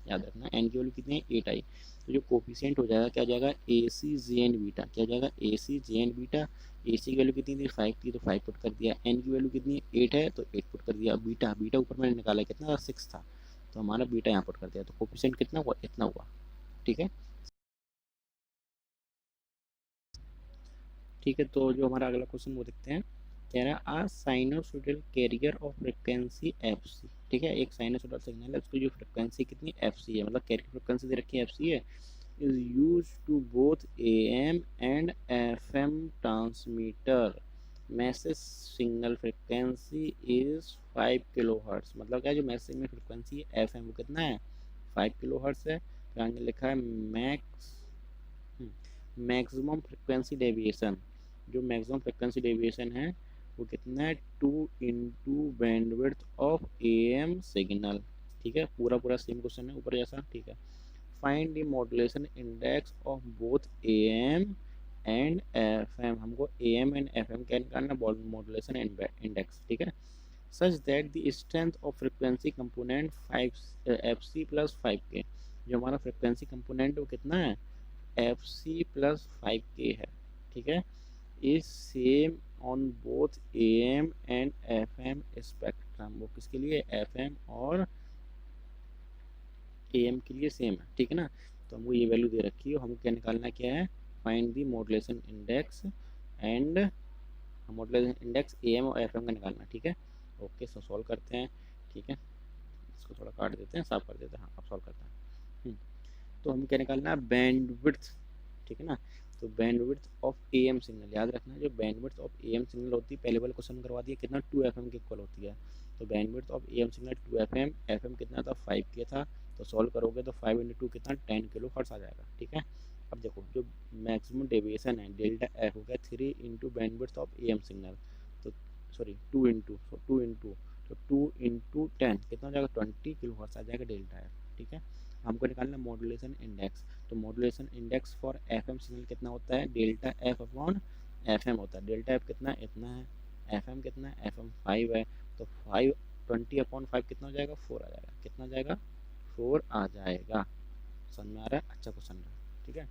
याद रखना, एन की वैल्यू कितनी आई, 8 आई। तो जो कोफिशिएंट हो जाएगा क्या हो जाएगा, ए सी जे एन बीटा। क्या हो जाएगा, ए सी जे एन बीटा। ए सी की वैल्यू कितनी थी, 5 थी, तो 5 पुट कर दिया। एन की वैल्यू कितनी है, 8 है, तो 8 पुट कर दिया। बीटा बीटा ऊपर मैंने निकाला कितना था, 6 था, तो हमारा बीटा यहाँ पुट कर दिया। तो कोफिशिएंट कितना हुआ, इतना हुआ। ठीक है। ठीक है, तो जो हमारा अगला क्वेश्चन वो देखते हैं। कह रहा है a sinusoidal carrier of frequency F C. ठीक है, एक साइनोसॉइडल सिग्नल है, उसकी जो फ्रिक्वेंसी कितनी एफ सी है, मतलब कैरियर फ्रिक्वेंसी दे रखी है एफ सी है, is use to both A M and F M transmitter. Message signal frequency is 5 kilohertz. मतलब क्या, जो मैसेज में फ्रिक्वेंसी है एफ एम वो कितना है, 5 किलो हर्ट्स है। तो आगे लिखा है मैक्सिमम फ्रिक्वेंसी डेविएशन। जो मैक्सिमम फ्रिक्वेंसी डेविएशन है वो कितना है, 2 × bandwidth of A M signal. ठीक है, पूरा पूरा सेम क्वेश्चन है ऊपर जैसा। ठीक है, find the modulation index of both A M and F M. हमको A M and F M क्या निकालना, मॉड्यूलेशन इंडेक्स। ठीक है, such that the strength of frequency component 5 FC+5K, जो हमारा फ्रिक्वेंसी कंपोनेंट वो कितना है, FC+5K है, ठीक है, is same on both AM and FM spectrum. वो किसके लिए, FM और AM के लिए सेम है, ठीक है ना। तो हमको ये वैल्यू दे रखी है और हमको क्या निकालना क्या है, find the modulation index and modulation index AM और FM का निकालना, ठीक है। ओके, सो सॉल्व करते हैं, ठीक है, इसको थोड़ा काट देते हैं, साफ कर देते हैं, हाँ अब सॉल्व करते हैं। तो हमें क्या निकालना है, बैंड विड्थ, ठीक है ना। तो band width of AM signal, याद रखना है जो band width of AM signal होती है, पहले वाले क्वेश्चन करवा दिया कितना, 2FM के इक्वल होती है। तो band width of AM signal 2FM, FM कितना था, 5K था। तो सॉल्व करोगे तो 5 × 2 कितना, 10 किलो हर्ट्ज आ जाएगा, ठीक है। अब देखो जो मैक्सिमम डेविएशन है डेल्टा एफ हो गया 3 × band width of AM signal, तो सॉरी 2 × सो 2 × तो 2 × 10 कितना हो जाएगा, 20 किलो हर्ट्ज आ जाएगा डेल्टा एफ, ठीक है। हमको निकालना मॉड्यूलेशन इंडेक्स, तो modulation index for FM signal कितना होता है, डेल्टा एफ अपॉन FM होता है। डेल्टा एफ कितना है, इतना है, FM कितना है, FM 5 है, तो 5 20/5 कितना हो जाएगा, 4 आ जाएगा, कितना आ जाएगा, 4 आ जाएगा। समझ में आ रहा है, अच्छा क्वेश्चन है, ठीक है।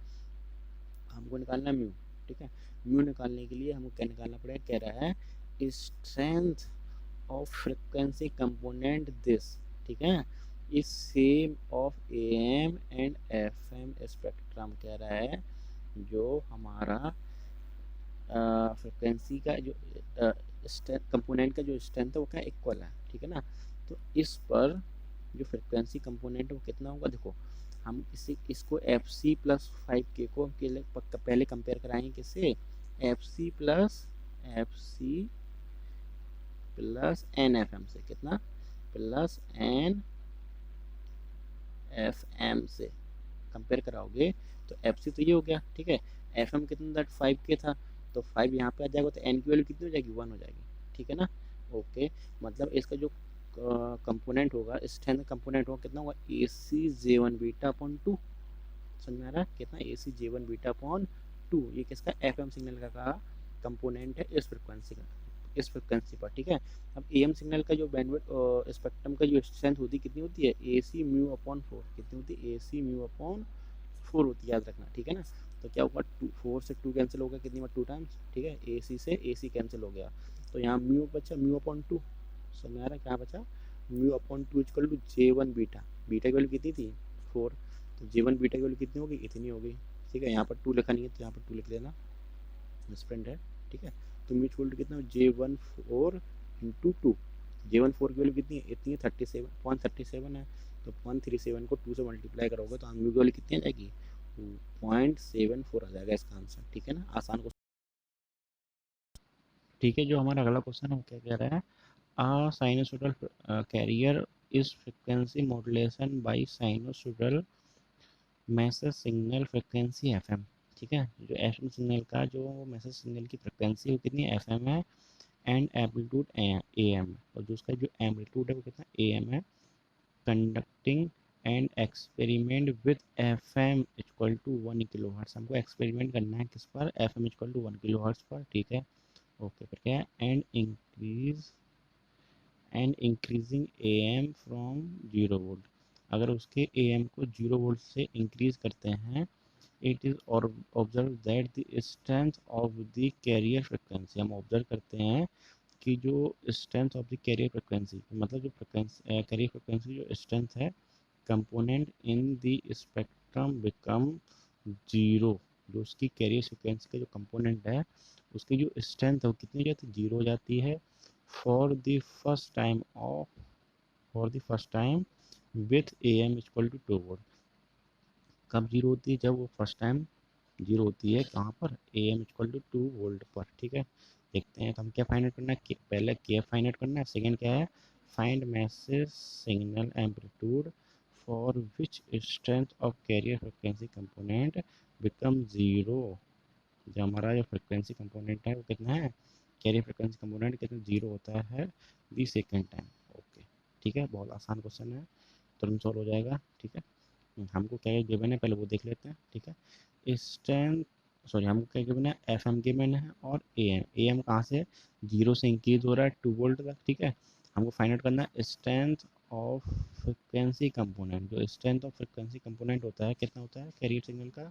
हमको निकालना है म्यू, ठीक है। म्यू निकालने के लिए हमको क्या निकालना पड़ेगा, कह रहा है strength of frequency component this, ठीक है, is same of AM and FM spectrum, कह रहा है जो हमारा फ्रिक्वेंसी का जो कंपोनेंट का जो स्ट्रेंथ है वो क्या इक्वल है, ठीक है ना। तो इस पर जो फ्रिक्वेंसी कंपोनेंट है वो कितना होगा, देखो हम इसको FC+5K को पहले कंपेयर कराएंगे किससे, FC+NFM से, कितना, +NFM से कंपेयर कराओगे तो FC तो ये हो गया, ठीक है, FM कितना था, 5K था, तो 5 यहाँ पे आ जाएगा, तो N की वैल्यू कितनी हो जाएगी, 1 हो जाएगी, ठीक है ना। ओके, मतलब इसका जो कंपोनेंट होगा, स्ट्रेंथ कंपोनेंट होगा कितना होगा, AC J1 बीटा/2, समझ में आ रहा है, कितना, AC J1 बीटा/2, ये किसका, FM सिग्नल का कंपोनेंट है इस फ्रिक्वेंसी का, इस फ्रिक्वेंसी पर, ठीक है। अब AM सिग्नल का जो बैंडविड्थ स्पेक्ट्रम का जो स्ट्रेंथ होती है कितनी होती है, AC μ/4, कितनी होती है, AC μ/4 होती है, याद रखना, ठीक है ना। तो क्या होगा, 4 से 2 कैंसिल हो गया, कितनी बार, 2 टाइम्स, ठीक है, AC से AC कैंसिल हो गया, तो यहाँ म्यू बचा, μ/2, समझ आ रहा है, क्या बचा, μ/2 equal to J1 beta, beta की वैल्यू कितनी थी, 4, तो J1 बीटा की वैल्यू कितनी होगी, इतनी हो गई, ठीक है। यहाँ पर 2 लिखा नहीं है तो यहाँ पर 2 लिख लेना, स्प्रेंड है, ठीक है। तो म्यूचुअल कितना, J14 × 2, J14 की वैल्यू कितनी है, इतनी है, 37.37 है, तो 137 को 2 से मल्टीप्लाई करोगे तो म्यू की वैल्यू कितनी आ जाएगी, 0.74 आ जाएगा इसका आंसर, ठीक है ना, आसान क्वेश्चन, ठीक है। जो हमारा अगला क्वेश्चन है वो क्या कह रहा है, a sinusoidal carrier is frequency modulation by sinusoidal message signal frequency FM, ठीक है। जो FM सिग्नल का जो मैसेज सिग्नल की फ्रिक्वेंसी वो कितनी है, FM है, एंड एम्पलीट्यूड AM, और जो उसका जो एम्पलीट्यूड है वो कितना, AM है, conducting and experiment with FM equal to 1 kilohertz, हमको एक्सपेरिमेंट करना है किस पर, FM equal to 1 kilohertz पर, ठीक है। ओके, फिर क्या है, and increasing AM from 0 volt, अगर उसके AM को 0 वोल्ट से इंक्रीज करते हैं, इट इज़ और observe that the strength of the carrier frequency, हम ऑब्जर्व करते हैं कि जो strength of the carrier frequency, मतलब जो फ्रिक्वेंसी कैरियर फ्रिक्वेंसी जो स्ट्रेंथ है component in the spectrum become zero, जो उसकी कैरियर फ्रिक्वेंसी का जो कंपोनेंट है उसकी जो स्ट्रेंथ है वो कितनी हो जाती है, जीरो हो जाती है, for the first time of for the first time with AM equal to 2 volt, कब जीरो होती है, जब वो फर्स्ट टाइम जीरो होती है, कहाँ पर, AM इक्वल टू 2 वोल्ट पर, ठीक है। देखते हैं, तो हम क्या फाइंड आउट करना है, पहले के फाइंड आउट करना है, सेकंड क्या है, find message signal amplitude for which strength of carrier frequency component become zero, जो हमारा जो फ्रिक्वेंसी कंपोनेंट है वो कितना है, कैरियर फ्रिक्वेंसी कंपोनेंट कितना जीरो होता है दी सेकेंड टाइम। ओके, ठीक है, बहुत आसान क्वेश्चन है, तुरंत सॉल्व हो जाएगा, ठीक है। हमको क्या गिवन है पहले वो देख लेते हैं, ठीक है। स्ट्रेंथ, सॉरी, हमको क्या गिवन है, FM गिवन है और AM, AM कहाँ से जीरो से इंक्रीज हो रहा है 2 वोल्ट तक, ठीक है। हमको फाइंड आउट करना है स्ट्रेंथ ऑफ फ्रिक्वेंसी कंपोनेंट। जो स्ट्रेंथ ऑफ फ्रिक्वेंसी कंपोनेंट होता है कितना होता है कैरियर सिग्नल का,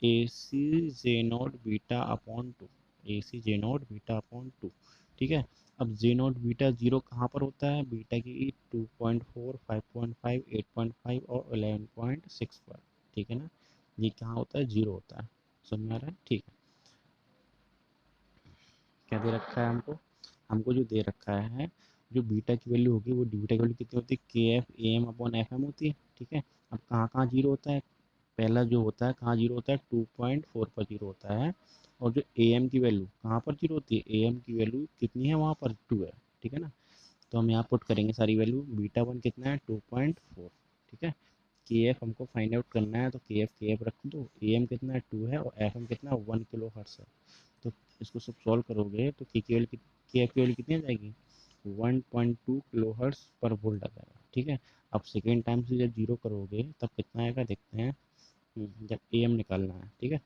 A C J naught beta upon two, A C J naught beta upon to. ठीक है, अब जे नॉट बीटा जीरो कहाँ पर होता है, बीटा की 2.4, 5.5, 8.5 और 11.6 पर। ठीक है ना, ये कहाँ होता है, जीरो होता है। समझ में आ रहा है? ठीक है, क्या दे रखा है हमको, हमको जो दे रखा है जो बीटा की वैल्यू होगी वो बीटा की वैल्यू कितनी होती है, K F A M upon F M होती है। ठीक है, अब कहाँ कहाँ जीरो होता है, पहला जो होता है कहाँ जीरो होता है, 2.4 पर जीरो होता है। और जो ए एम की वैल्यू कहाँ पर जीरो होती है, ए एम की वैल्यू कितनी है वहाँ पर, 2 है। ठीक है ना, तो हम यहाँ पुट करेंगे सारी वैल्यू, बीटा वन कितना है 2.4। ठीक है, के एफ हमको फाइंड आउट करना है, तो के एफ रख दो, ए एम कितना है 2 है और एफ एम कितना 1 किलो हर्ट्ज है। तो इसको सब सॉल्व करोगे तो के एफ की वैल्यू कितनी आ जाएगी, 1.2 किलो हर्ट्ज पर वोल्ट आ जाएगा। ठीक है, अब सेकेंड टाइम से जब जीरो करोगे तब कितना आएगा देखते हैं। जब ए एम निकालना है। ठीक है,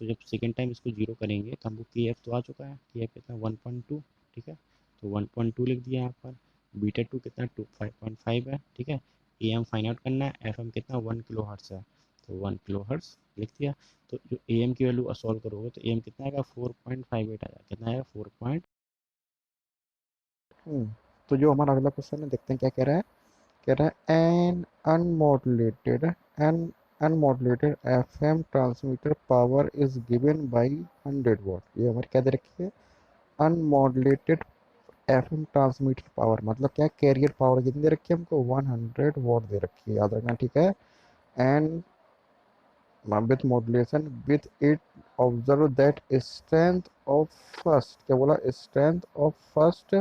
तो जब सेकेंड टाइम इसको जीरो करेंगे तो हमको के एफ तो आ चुका है, के एफ कितना 1.2। ठीक है, तो 1.2 लिख दिया यहाँ पर, बीटा टू कितना 5.5 है। ठीक है, ए एम फाइंड आउट करना है, एफ एम कितना 1 किलो हर्ट्ज है, तो 1 किलो हर्ट्ज लिख दिया। तो जो ए एम की वैल्यू सॉल्व करोगे तो ए एम कितना आएगा 4.58 आएगा, कितना आएगा 4 पॉइंट। तो जो हमारा अगला क्वेश्चन है देखते हैं क्या कह रहा है। कह रहा है an unmodulated an unmodulated FM transmitter power is given by 100 watt. ये हमारी क्या दे रखी है, अनमॉड्यूलेटेड एफएम ट्रांसमीटर पावर, मतलब क्या, कैरियर पावर कितनी दे रखी है हमको, 100 वॉट दे रखी है, याद रखना। ठीक है, and with modulation with it observe that strength of first, क्या बोला, strength of first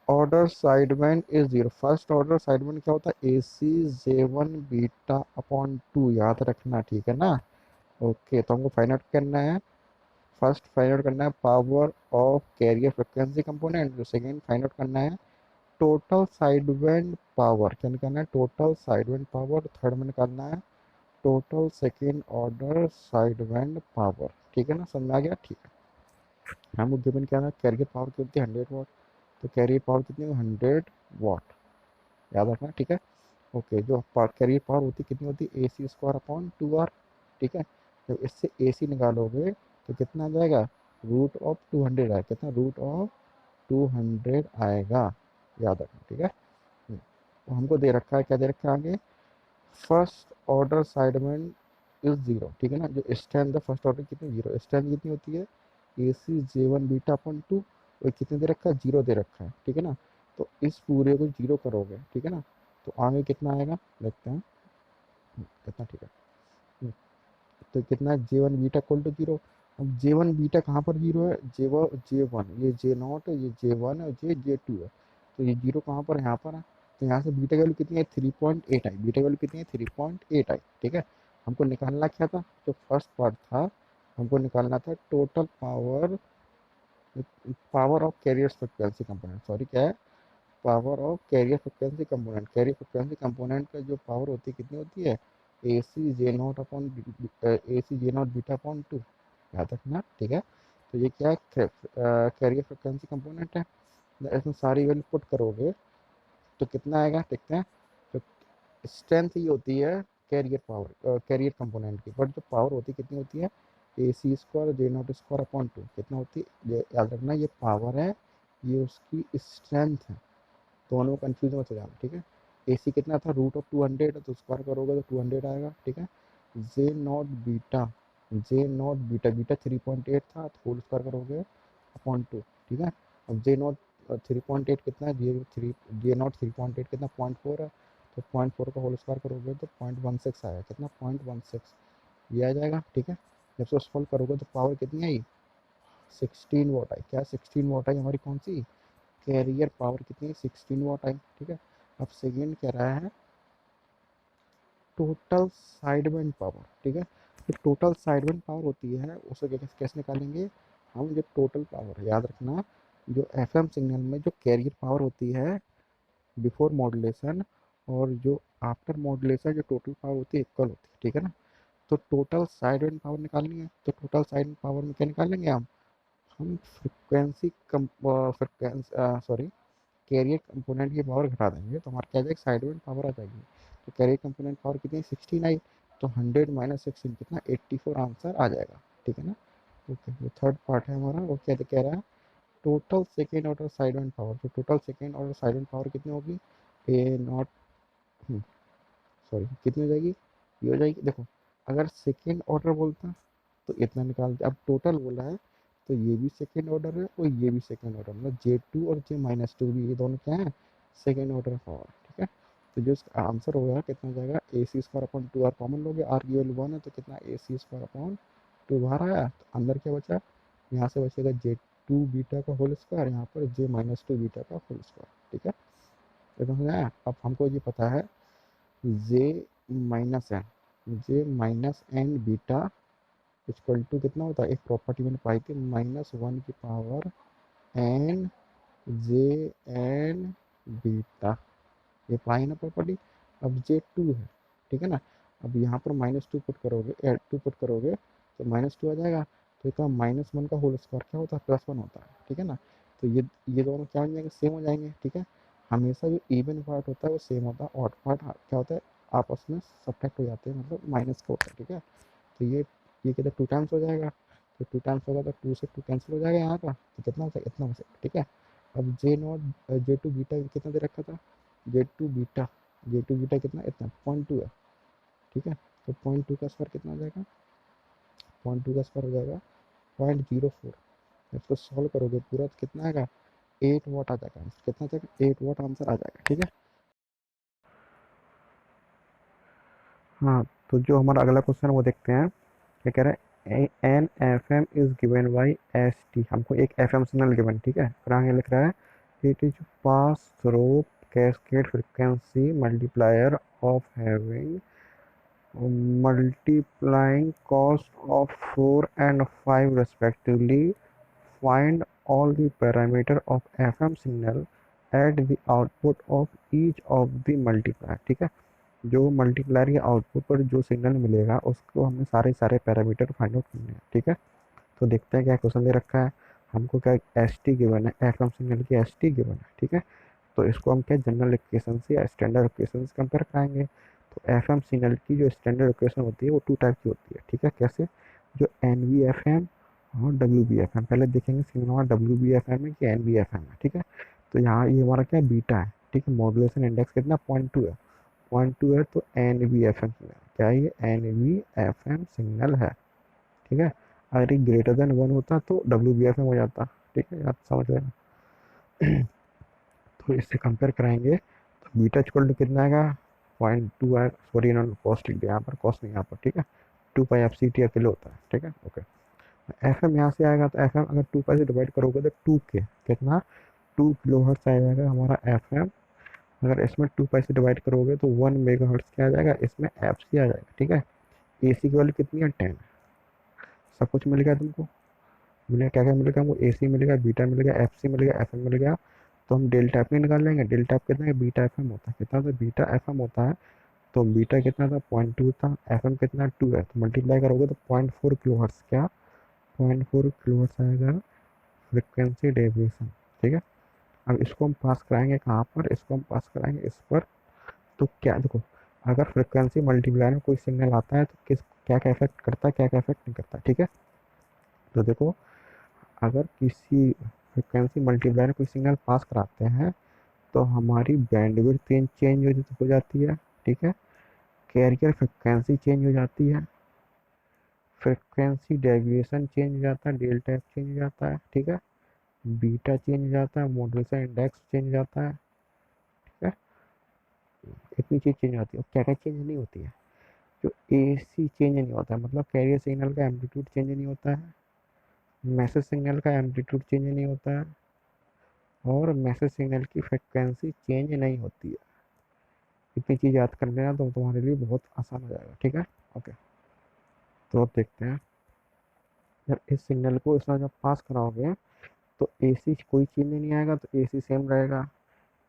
order sideband is zero. First order sideband क्या होता है, A C J one beta upon two, याद रखना। ठीक है ना, ओके। तो हमको फाइंड आउट करना है, फर्स्ट फाइंड आउट करना है power of carrier frequency component, जो सेकेंड फाइंड आउट करना है टोटल साइडबैंड पावर, क्या निकालना है, टोटल साइडबैंड पावर। थर्ड में निकालना है total second order sideband power. ठीक है ना, समझ में आ गया। ठीक है, हमको गिवन क्या है, कैरियर पावर कितनी है 100 वॉट, तो कैरियर पावर कितनी है 100 वॉट, याद रखना। ठीक है, ओके। जो कैरियर पावर होती कितनी होती है, A C square upon 2 are. ठीक है, जब इससे ए सी निकालोगे तो कितना आ जाएगा, रूट ऑफ 200 आएगा, कितना, रूट ऑफ 200 आएगा, याद रखना। ठीक है, तो हमको दे रखा है, क्या दे रखा है आगे, first order Sidemen is zero. ठीक है ना, जो स्ट्रेंथ है फर्स्ट ऑर्डर कितनी, जीरो। स्ट्रेंथ कितनी होती है, A C J one beta upon to, और कितने दे रखा है, जीरो दे रखा है। ठीक है ना, तो इस पूरे को जीरो करोगे, ठीक है ना, तो आगे कितना आएगा देखते हैं कितना। ठीक है, तो कितना है, J one beta equal to zero. अब जे वन बीटा कहाँ पर जीरो है, जे वन, ये जे नॉट है, ये जे वन है, जे टू है, तो ये जीरो कहाँ पर है, यहाँ पर है। तो यहाँ से बीटा की वैल्यू कितनी है, 3.8 आई, बीटा की वैल्यू कितनी है 3.8 आई। ठीक है, हमको निकालना क्या था, जो फर्स्ट पार्ट था, हमको निकालना था total power, power of carriers frequency component, sorry क्या है, power of carrier frequency component. Carrier frequency component का जो पावर होती है कितनी होती है, A C J naught upon, A C J naught beta upon two, याद रखना। ठीक है, तो ये क्या है, कैरियर फ्रिक्वेंसी कंपोनेंट है। इसमें सारी वैल्यू पुट करोगे तो कितना आएगा देखते हैं। तो स्ट्रेंथ ये होती है कैरियर पावर, कैरियर कंपोनेंट की, बट जो पावर होती है कितनी होती है, A C square J naught square upon two, कितना होती है, ये याद रखना, ये पावर है, ये उसकी स्ट्रेंथ है, दोनों में कंफ्यूज मत हो जाना। ठीक है, ए सी कितना था, रूट ऑफ 200 है, तो स्क्वायर करोगे तो 200 आएगा। ठीक है, J naught beta, J naught beta, beta 3.8 था, तो होल स्क्वायर करोगे अपॉन टू। ठीक है, अब जे नॉट 3.8 कितना है, जे नॉट 3.8 कितना 0.4 है, तो 0.4 का होल स्क्वायर करोगे तो 0.16 आएगा, कितना 0.16, ये आ जाएगा। ठीक है, जब से सॉल्व करोगे तो पावर कितनी आई, 16 वॉट आई। क्या 16 वॉट आई हमारी, कौन सी, कैरियर पावर कितनी है, 16 वॉट आई। ठीक है, अब सेकेंड कह रहा है टोटल साइडबैंड पावर। ठीक है, तो टोटल साइडबैंड पावर होती है, उसे कैसे निकालेंगे हम, जो टोटल पावर, याद रखना, जो एफएम सिग्नल में जो कैरियर पावर होती है बिफोर मॉड्यूलेशन और जो आफ्टर मॉड्यूलेशन जो टोटल पावर होती है इक्वल होती है। ठीक है ना, तो टोटल साइडबैंड पावर निकालनी है, तो टोटल साइड पावर में क्या निकालेंगे हम फ्रिक्वेंसी कम, फ्रिक्वेंसी, सॉरी, कैरियर कंपोनेंट की पावर घटा देंगे तो हमारे क्या आ जाएगी, साइड में पावर आ जाएगी। तो कैरियर कंपोनेंट पावर कितनी है, 69। तो 100 माइनस 16 कितना, 84 आंसर आ जाएगा, ठीक है ना। ओके, वो थर्ड पार्ट है हमारा, वो क्या कह रहा है, total second order side and power. तो total second order side and power कितनी होगी, ए नॉट, सॉरी कितनी हो जाएगी, ये हो जाएगी, देखो अगर सेकेंड ऑर्डर बोलता तो इतना निकालते, अब टोटल बोला है तो ये भी सेकेंड ऑर्डर है और ये भी सेकेंड ऑर्डर, मतलब J2 और J-2 भी, ये दोनों क्या है, सेकेंड ऑर्डर पावर, ठीक है। तो जो इसका आंसर होगा कितना हो जाएगा, ए C square upon 2 are common लोगे, आर की वैल्यू 1 है तो कितना, ए सी स्क्वायर अपॉन 2 बाहर आया, तो अंदर क्या बचा, यहाँ से बचेगा J2 बीटा का होल स्क्वायर, यहाँ पर J-2 बीटा का होल स्क्वायर, ठीक है। तो समझ आया, अब हमको ये पता है जे माइनस एन, जे-N बीटा इक्वल टू कितना होता है, एक प्रॉपर्टी मैंने पाई थी, -1 की पावर एन J-N बीटा, ये पाई ना प्रॉपर्टी। अब J2 है, ठीक है ना। अब यहाँ पर -2 पुट करोगे, 2 पुट करोगे तो -2 आ जाएगा। तो इसका -1 का होल स्क्वायर क्या होता है, +1 होता है, ठीक है ना। तो ये दोनों क्या हो जाएंगे, सेम हो जाएंगे, ठीक है। हमेशा जो इवन पार्ट होता है वो सेम होता है, ऑड पार्ट क्या होता है, आपस में सब्ट्रैक्ट हो जाते हैं, मतलब माइनस का होता है, ठीक है। तो ये कितना 2 टाइम्स हो जाएगा, तो 2 टाइम्स होगा तो 2 से 2 कैंसिल हो जाएगा यहाँ का, तो कितना हो जाएगा, इतना हो जाएगा, ठीक है। अब J2 बीटा कितना दे रखा था, J2 बीटा, J2 बीटा कितना, इतना 0.2 है, ठीक है। तो 0.2 का स्क्वायर कितना हो जाएगा, 0.2 का स्क्वायर हो जाएगा 0.04। इसको सॉल्व करोगे पूरा तो कितना आएगा, 8 वाट आ जाएगा, कितना आ जाएगा, 8 वाट आंसर आ जाएगा, ठीक है। हाँ, तो जो हमारा अगला क्वेश्चन वो देखते हैं, क्या कह रहा है, N F M is given by S T, हमको एक एफ एम सिग्नल गिवन, ठीक है। फिर आगे लिख रहा है, it is pass through cascade frequency multiplier of having multiplying cost of 4 and 5 respectively. Find all the parameter of FM signal at the output of each of the multiplier, ठीक है। जो मल्टीप्लायर के आउटपुट पर जो signal मिलेगा उसको हमें सारे सारे पैरामीटर फाइंड आउट करने हैं, ठीक है। तो देखते हैं क्या क्वेश्चन दे रखा है, हमको क्या एस टी गिवन है, एफ एम सिग्नल की एस टी गिवन है, ठीक है। तो इसको हम क्या जनरल इक्वेशन से या स्टैंडर्ड इक्वेशन से कंपेयर कराएंगे। तो एफ एम सिग्नल की जो स्टैंडर्ड इक्वेशन होती है वो 2 टाइप की होती है, ठीक है। कैसे, जो एन वी एफ एम और डब्ल्यू बी एफ एम, पहले देखेंगे सिग्नल हमारा डब्ल्यू बी एफ एम है कि एन वी एफ एम है, ठीक है। तो यहाँ ये हमारा क्या बीटा है, ठीक है, मॉड्यूलेशन इंडेक्स कितना 0.2 है, 0.2 है, तो N V F M signal क्या है, ये N V F M signal है, ठीक है। अगर ये ग्रेटर देन 1 होता तो डब्ल्यू बी एफ एम हो जाता, ठीक है, आप समझ रहे हैं। तो इससे कंपेयर कराएंगे तो बीटा इक्वल टू कितना आएगा, 0.2 है, सॉरी इन्होंने कॉस्ट लिख दिया यहाँ पर, कॉस्ट नहीं यहाँ पर, ठीक है। 2 पाई एफ सी टी अकेले होता है, ठीक है, ओके। एफ एम यहाँ से आएगा तो एफ एम अगर 2 पाई से डिवाइड करोगे तो 2 के कितना, 2 किलो हर्ट्स आ जाएगा हमारा एफ एम। अगर इसमें 2 पाई से डिवाइड करोगे तो 1 मेगा हर्ट्स क्या आ जाएगा, इसमें एफ सी आ जाएगा, ठीक है। ए सी की वैल्यू कितनी है, 10। सब कुछ मिल गया तुमको, मिलेगा, क्या क्या मिलेगा हमको, ए सी मिलेगा, बीटा मिलेगा, एफ सी मिलेगा, एफ एम मिल गया। तो हम डेल्टा एफ नहीं निकाल लेंगे, डेल्टा एफ कितना है, बीटा एफ एम होता है, कितना होता है, बीटा एफ एम होता है। तो बीटा कितना था, 0.2 था, एफ एम कितना 2 है, तो मल्टीप्लाई करोगे तो 0.4 किलो हर्ट्स, क्या 0.4 किलो हर्ट्स आएगा फ्रिक्वेंसी डेविएशन, ठीक है। अब इसको हम पास कराएंगे कहाँ पर, इसको हम पास कराएंगे इस पर। तो क्या देखो, अगर फ्रिक्वेंसी मल्टीप्लायर में कोई सिग्नल आता है तो किस, क्या क्या इफेक्ट करता है, क्या क्या इफेक्ट नहीं करता, ठीक है। तो देखो, अगर किसी फ्रिक्वेंसी मल्टीप्लायर में कोई सिग्नल पास कराते हैं तो हमारी बैंडविड्थ चेंज हो जाती है, ठीक है। कैरियर फ्रिक्वेंसी चेंज हो जाती है, फ्रिक्वेंसी डेविएशन चेंज हो जाता है, डेल्टा एफ चेंज हो जाता है, ठीक है। बीटा चेंज हो जाता है, मॉड्यूलेशन इंडेक्स चेंज हो जाता है, ठीक है। इतनी चीज़ चेंज होती है, और क्या क्या चेंज नहीं होती है, जो ए सी चेंज नहीं होता है, मतलब कैरियर सिग्नल का एम्पलीट्यूड चेंज नहीं होता है, मैसेज सिग्नल का एम्पलीट्यूड चेंज नहीं होता है, और मैसेज सिग्नल की फ्रिक्वेंसी चेंज नहीं होती है। इतनी चीज़ याद कर लेना तो तुम्हारे लिए बहुत आसान हो जाएगा, ठीक है, ओके। तो अब देखते हैं, जब इस सिग्नल को इसमें जब पास कराओगे तो ए सी कोई चेंज नहीं आएगा, तो ए सी सेम रहेगा।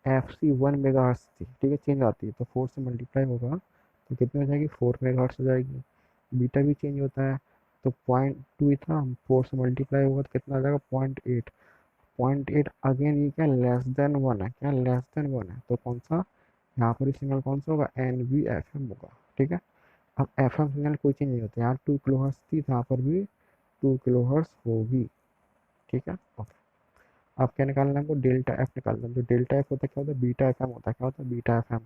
एफ सी 1 मेगा हर्ट्स थी, ठीक है, चेंज आती है तो 4 से मल्टीप्लाई होगा तो कितनी हो जाएगी, 4 मेगा हर्ट्स हो जाएगी। बीटा भी चेंज होता है, तो 0.2 था, 4 से मल्टीप्लाई होगा तो कितना आ जाएगा, 0.8। 0.8 अगेन ये क्या लेस देन वन है, क्या लेस देन वन है, तो कौन सा यहाँ पर सिग्नल कौन सा होगा, एन बी एफ एम होगा। ठीक है, अब एफ एम सिग्नल कोई चेंज नहीं होता, यहाँ 2 किलोहर्ट्ज़ थी तो यहाँ पर भी 2 किलोहर्ट्ज़ होगी। ठीक है ओके। अब क्या निकालना है हमको, डेल्टा एफ निकालना है। जो डेल्टा एफ होता है क्या होता है, बीटा एफ एम होता है। क्या होता है, बीटा एफ एम।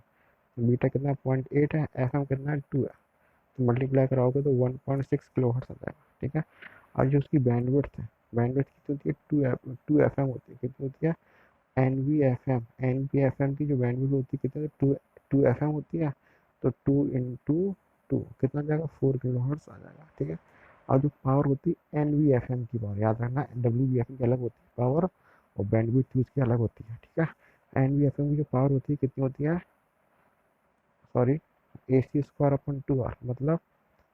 बीटा कितना है, 0.8 है, एफ एम कितना है, 2 है, तो मल्टीप्लाई कराओगे तो 1.6 किलोहर्ट्ज़ आ जाएगा। ठीक है, और जो उसकी बैंडविड्थ है, बैंडविड्थ कितनी होती है, टू एफ एम होती है, कितनी होती है, N V F M. N V F M की जो बैंडविड्थ होती है कितनी, टू टू एफ एम होती है, तो 2 इंटू 2 कितना आ जाएगा, 4 किलोहर्ट्ज़ आ जाएगा। ठीक है, और जो पावर होती है एन वी एफ एम की पावर, याद रखना डब्ल्यू वी एफ एम की अलग होती है पावर, और बैंडविड्थ उसकी अलग होती है। ठीक है, एन वी एफ एम की जो पावर होती है कितनी होती है, sorry, A C square upon 2 R, मतलब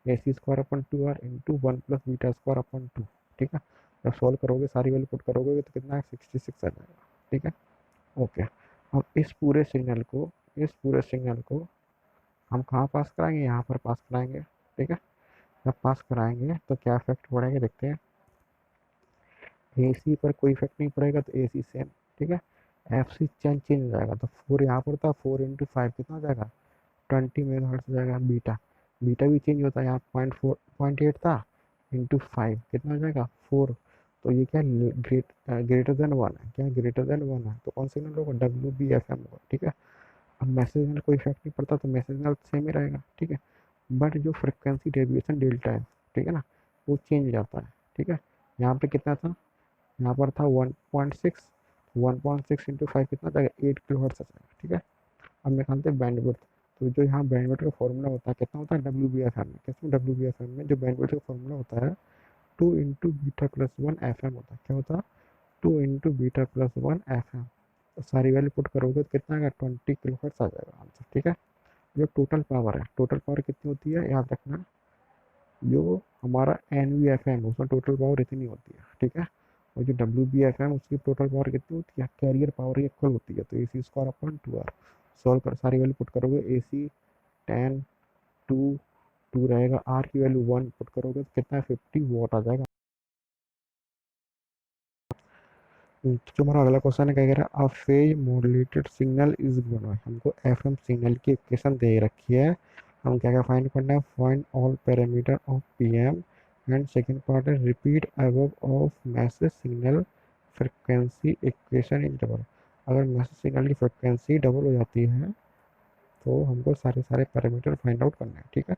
A C square upon 2 R into 1 plus beta square upon 2। ठीक है, जब सॉल्व करोगे सारी वैल्यू पुट करोगे तो कितना है, 66 आ जाएगा। ठीक है ओके। अब इस पूरे सिग्नल को हम कहाँ पास कराएंगे, यहाँ पर पास कराएंगे। ठीक है, जब पास कराएंगे तो क्या इफेक्ट पड़ेगा देखते हैं। ए सी पर कोई इफेक्ट नहीं पड़ेगा तो ए सी सेम। ठीक है, एफ सी चेंज चेंज हो जाएगा, तो 4 यहाँ पर था, 4 इंटू 5 कितना हो जाएगा, 20 मेगाहर्ट्ज़ हो जाएगा। बीटा बीटा भी चेंज होता है, यहाँ 0.8 था, इंटू 5 कितना हो जाएगा, 4। तो ये क्या ग्रेटर देन वन है, क्या ग्रेटर देन वन है, तो कौन सिग्नल होगा, डब्ल्यू बी एफ एम होगा। ठीक है, अब मैसेज सिग्नल कोई इफेक्ट नहीं पड़ता तो मैसेज सिग्नल सेम ही रहेगा। ठीक है, बट जो फ्रिक्वेंसी डेविएशन डेल्टा है, ठीक है ना, वो चेंज हो जाता है। ठीक है, यहाँ पे कितना था, यहाँ पर था 1.6, 1.6 इंटू 5 कितना आ जाएगा, 8 किलोहर्ट्ज़ आ जाएगा। ठीक है, अब निकालते हैं बैंडविड्थ। तो जो यहाँ बैंडविड्थ का फॉर्मूला होता है कितना होता है, डब्ल्यू बी एफ एम में, किसमें, डब्ल्यू बी एफ एम में जो बैंडविड्थ का फॉर्मूला होता है 2 into beta plus 1 F M होता है। क्या होता है, 2 into beta plus 1 F M. तो सारी वैल्यू पुट करोगे तो कितना आएगा, 20 किलोहर्ट्ज़ आ जाएगा आंसर। ठीक है, जो टोटल पावर है, टोटल पावर कितनी होती है याद रखना, जो हमारा एन वी एफ एम उसमें टोटल पावर इतनी होती है। ठीक है, और जो डब्ल्यू बी एफ एम उसकी टोटल पावर कितनी होती है, कैरियर पावर इक्वल होती है, तो ए C square upon 2 are. Solve कर सारी वैल्यू पुट करोगे, ए सी 10, 2, 2 रहेगा, आर की वैल्यू 1 पुट करोगे तो कितना है, 50 वॉट आ जाएगा। तो जो हमारा अगला क्वेश्चन है क्या कह रहा है, a phase modulated signal is given है, हमको एफ एम सिग्नल की इक्वेशन दे रखी है। हम क्या क्या फाइंड करना है, find all parameter of P M, and second part है repeat above of message signal frequency equation is double. अगर मैसेज सिग्नल की फ्रिक्वेंसी डबल हो जाती है तो हमको सारे सारे पैरामीटर फाइंड आउट करना है। ठीक है,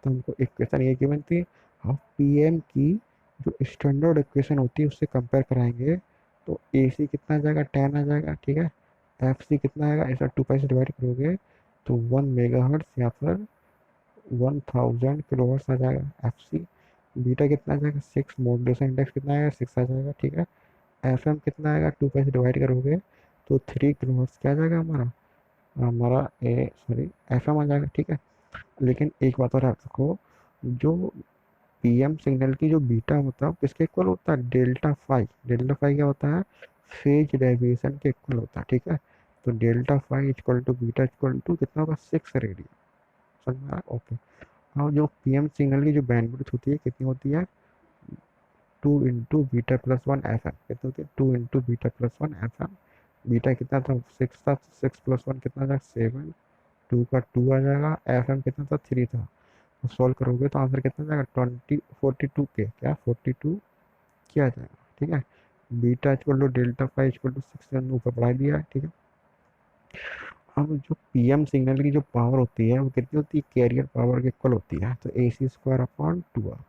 तो हमको इक्वेशन ये गिवन थी, हम पी एम की जो स्टैंडर्ड इक्वेशन होती है उससे कंपेयर कराएंगे, तो ए सी कितना आ जाएगा, 10 आ जाएगा। ठीक है, एफ सी कितना आएगा, ऐसा 2 पाई से डिवाइड करोगे तो 1 मेगाहर्ट्ज़ या फिर 1000 किलोहर्ट्ज़ आ जाएगा एफ सी। बीटा कितना आ जाएगा, 6, मॉड्यूलेशन इंडेक्स कितना आएगा, 6 आ जाएगा। ठीक है, एफ एम कितना आएगा, 2 पाई से डिवाइड करोगे तो 3 किलोहर्ट्ज़ क्या आ जाएगा हमारा, हमारा ए सॉरी एफ एम आ जाएगा। ठीक है, लेकिन एक बात और याद रखो, जो पीएम सिग्नल की जो बीटा होता है वो किसके इक्वल होता है, डेल्टा फाई। डेल्टा फाई क्या होता है, फेज डेविएशन के इक्वल होता है। ठीक है, तो delta phi equal to beta equal to कितना होगा, 6 रेडियन। समझ में आया ओके। और जो पीएम सिग्नल की जो बैंडविड्थ होती है कितनी होती है, 2 into beta plus 1 F M, कितनी होती है, 2 into beta plus 1 F M. Beta कितना था, 6 था, 6 प्लस 1 कितना था, 7, 2 का 2 आ जाएगा, एफ एम कितना था, 3 था। तो सॉल्व करोगे तो आंसर कितना जाएगा, 42 के क्या 42 किया जाएगा। ठीक है, beta equal to delta five equal to 6 ऊपर बढ़ा दिया है। ठीक है, अब जो पीएम सिग्नल की जो पावर होती है वो कितनी होती है, कैरियर पावर के इक्वल होती है, तो ए सी स्क्वायर अपॉन 2 आर।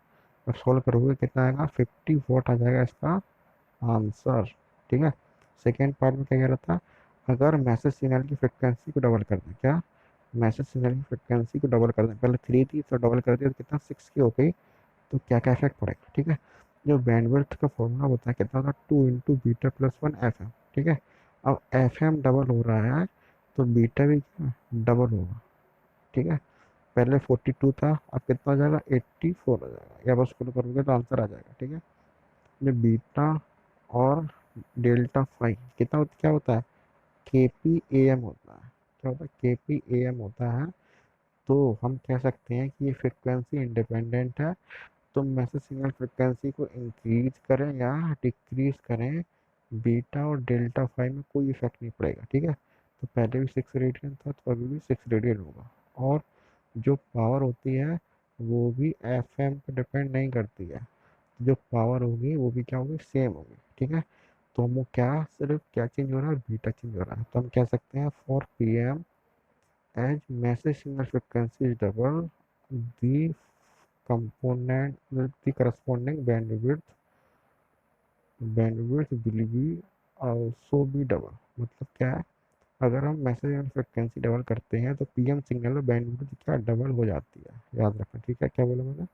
अब सॉल्व करोगे कितना आएगा, 50 वॉट आ जाएगा इसका आंसर। ठीक है, सेकेंड पार्ट में क्या कह रहा था, अगर मैसेज सिग्नल की फ्रिक्वेंसी को डबल कर दें, क्या मैसेज सिग्नल की फ्रिक्वेंसी को डबल कर दें, पहले 3 थी तो डबल कर दिया तो कितना 6 की हो गई, तो क्या क्या इफेक्ट पड़ेगा। ठीक है, जो बैंडविड्थ का फॉर्मूला होता है कितना था, 2 into beta plus 1 F M. ठीक है, अब एफ एम डबल हो रहा है तो बीटा भी क्या डबल होगा। ठीक है, पहले 42 था, अब कितना आ जाएगा, 84 आ जाएगा, या बस फुल करोगे तो आंसर आ जाएगा। ठीक है, ये बीटा और डेल्टा फाई कितना क्या होता है, के पी ए एम होता है। क्या होता है, के पी ए एम होता है। तो हम कह सकते हैं कि ये फ्रिक्वेंसी इंडिपेंडेंट है, तो मैसेज सिग्नल फ्रिक्वेंसी को इंक्रीज करें या डिक्रीज करें, बीटा और डेल्टा फाइव में कोई इफेक्ट नहीं पड़ेगा, ठीक है। तो पहले भी 6 रेडियन था तो अभी भी 6 रेडियन होगा। और जो पावर होती है वो भी एफ एम पर डिपेंड नहीं करती है, जो पावर होगी वो भी क्या होगी, सेम होगी, ठीक है। तो हम क्या सिर्फ क्या चेंज हो रहा है, बीटा चेंज हो रहा है। तो हम कह सकते हैं for P M as message signal frequency is double the component with the corresponding bandwidth will be also be double। मतलब क्या है, अगर हम मैसेज एंड फ्रिक्वेंसी डबल करते हैं तो पीएम सिग्नल में बैंडविड्थ क्या डबल हो जाती है, याद रखना, ठीक है। क्या बोला मैंने,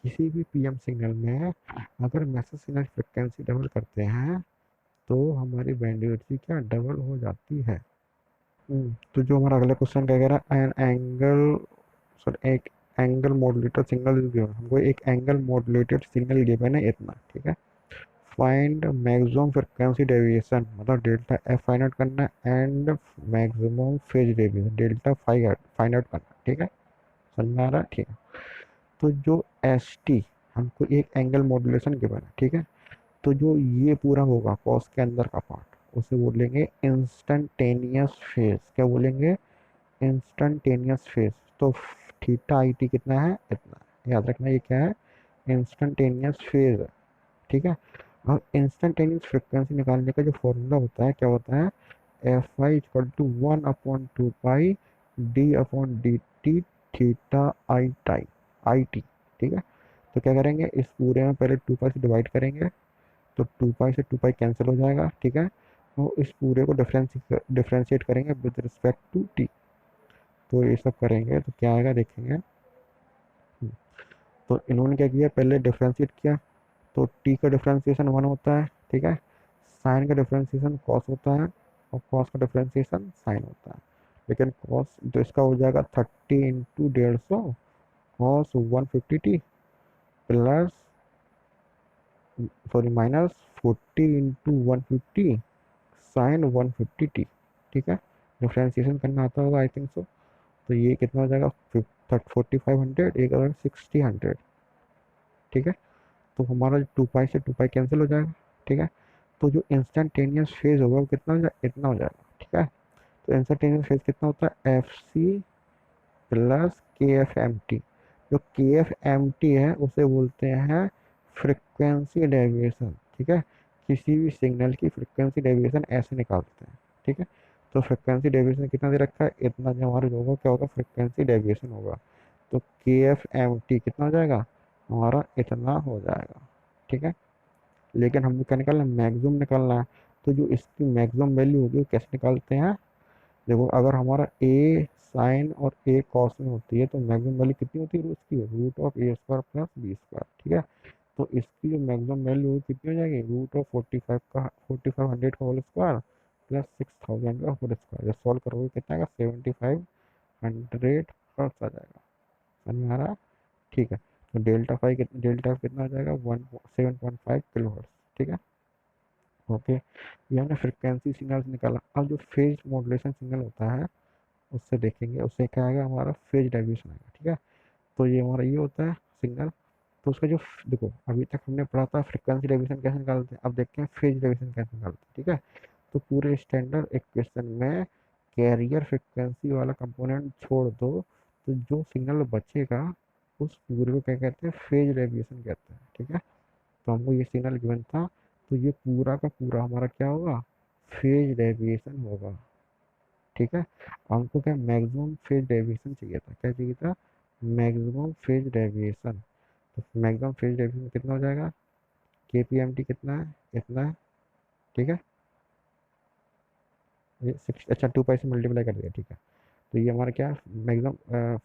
किसी भी पीएम सिग्नल में अगर मैसेज सिग्नल फ्रिक्वेंसी डबल करते हैं तो हमारी बैंडविड्थ की क्या डबल हो जाती है। तो जो हमारा अगला क्वेश्चन क्या कह रहा है, एन एंगल, सॉरी एक angle modulator signal is given, हमको एक एंगल मॉड्यूलेटेड सिग्नल गिवन है इतना, ठीक है। फाइंड मैक्सिमम फ्रिक्वेंसी डेविएशन, मतलब डेल्टा एफ फाइंड आउट करना and maximum phase deviation delta find out करना, ठीक है। समझ में आ रहा है, ठीक है। तो जो एस टी, हमको एक एंगल मॉड्यूलेशन गिवन है, ठीक है। तो जो ये पूरा होगा कॉस के अंदर का पार्ट उसे बोलेंगे इंस्टेंटेनियस फेज, क्या बोलेंगे, इंस्टेंटेनियस फेज। तो थीटा आई टी कितना है, इतना है। याद रखना ये क्या है, इंस्टेंटेनियस फेज है, ठीक है। और इंस्टेंटेनियस फ्रिक्वेंसी निकालने का जो फॉर्मूला होता है क्या होता है, F I equal to 1/2 pi D upon D T theta I T, ठीक है। तो क्या करेंगे, इस पूरे में पहले 2 पाई से डिवाइड करेंगे, तो 2 पाई से 2 पाई कैंसिल हो जाएगा, ठीक है। तो इस पूरे को डिफ्रेंशिएट करेंगे विद रिस्पेक्ट टू टी। तो ये सब करेंगे तो क्या आएगा देखेंगे। तो इन्होंने क्या किया, पहले डिफ्रेंशिएट किया, तो टी का डिफ्रेंशिएशन 1 होता है, ठीक है। साइन का डिफ्रेंशिएशन कॉस होता है और कॉस का डिफ्रेंशिएशन साइन होता है। लेकिन कॉस तो इसका हो जाएगा 30 × 150 cos 150 T plus, sorry minus 40 × 150 sine 150 T, ठीक है। डिफ्रेंशिएशन करना आता होगा आई थिंक सो। तो ये कितना हो जाएगा, 4500, एक अगर 60 100, ठीक है। तो हमारा 2 पाई से 2 पाई कैंसिल हो जाएगा, ठीक है। तो जो इंस्टेंटेनियस फेज होगा वो कितना हो जाएगा, इतना हो जाएगा, ठीक है। तो इंस्टेंटेनियस फेज कितना होता है, एफ सी प्लस के एफ एम टी। जो के एफ एम टी है उसे बोलते हैं फ्रिक्वेंसी डेविएशन, ठीक है। किसी भी सिग्नल की फ्रिक्वेंसी डेविएशन ऐसे निकालते हैं, ठीक है। तो फ्रिक्वेंसी डेविएशन कितना दे रखा है, इतना, जो हमारा जो होगा क्या होगा, फ्रिक्वेंसी डेविएशन होगा। तो के एफ एम टी कितना हो जाएगा, हमारा इतना हो जाएगा, ठीक है। लेकिन हमको क्या निकालना है, मैक्सिमम निकालना है। तो जो इसकी मैक्सिमम वैल्यू होगी वो कैसे निकालते हैं, देखो अगर हमारा ए साइन और ए कॉस में होती है तो मैक्सिमम वैल्यू कितनी होती है, उसकी root of A square plus B square, ठीक है। तो इसकी जो मैक्सिमम वैल्यू होगी कितनी हो जाएगी, रूट ऑफ 4500 का होल स्क्वायर प्लस 6000 का होल स्क्वायर। जब सॉल्व करोगे कितना आएगा, 7500 हर्ट्ज आ जाएगा। समझ में आ रहा है, ठीक है। तो डेल्टा फाइव कितना आ जाएगा, 7.5 किलो हर्ट्ज, ठीक है। ओके, ये हमने फ्रिक्वेंसी सिग्नल निकाला। अब जो फेज मॉड्यूलेशन सिग्नल होता है उससे देखेंगे, उससे क्या आएगा, हमारा फेज डेविएशन आएगा, ठीक है। तो ये हमारा ये होता है सिग्नल। तो उसका जो देखो अभी तक हमने पढ़ा था फ्रिक्वेंसी डेविएशन कैसे निकालते हैं, अब देखते हैं फेज डेविएशन कैसे निकालते हैं, ठीक है। तो पूरे स्टैंडर्ड इक्वेशन में कैरियर फ्रिक्वेंसी वाला कंपोनेंट छोड़ दो, तो जो सिग्नल बचेगा उस पूरे को क्या कहते हैं, फेज डेविएशन कहते हैं, ठीक है। तो हमको ये सिग्नल गिवन था, तो ये पूरा का पूरा हमारा क्या होगा, फेज डेविएशन होगा, ठीक है। हमको क्या मैक्सिमम फेज डेविएशन चाहिए था, क्या चाहिए था, मैक्सिमम फेज डेविएशन। तो मैक्सिमम फेज डेविएशन कितना हो जाएगा, के पी एम टी कितना है, इतना है, ठीक है। ये सिक्स, अच्छा 2 पाई से मल्टीप्लाई कर दिया, ठीक है। तो ये हमारा क्या, मैक्सिमम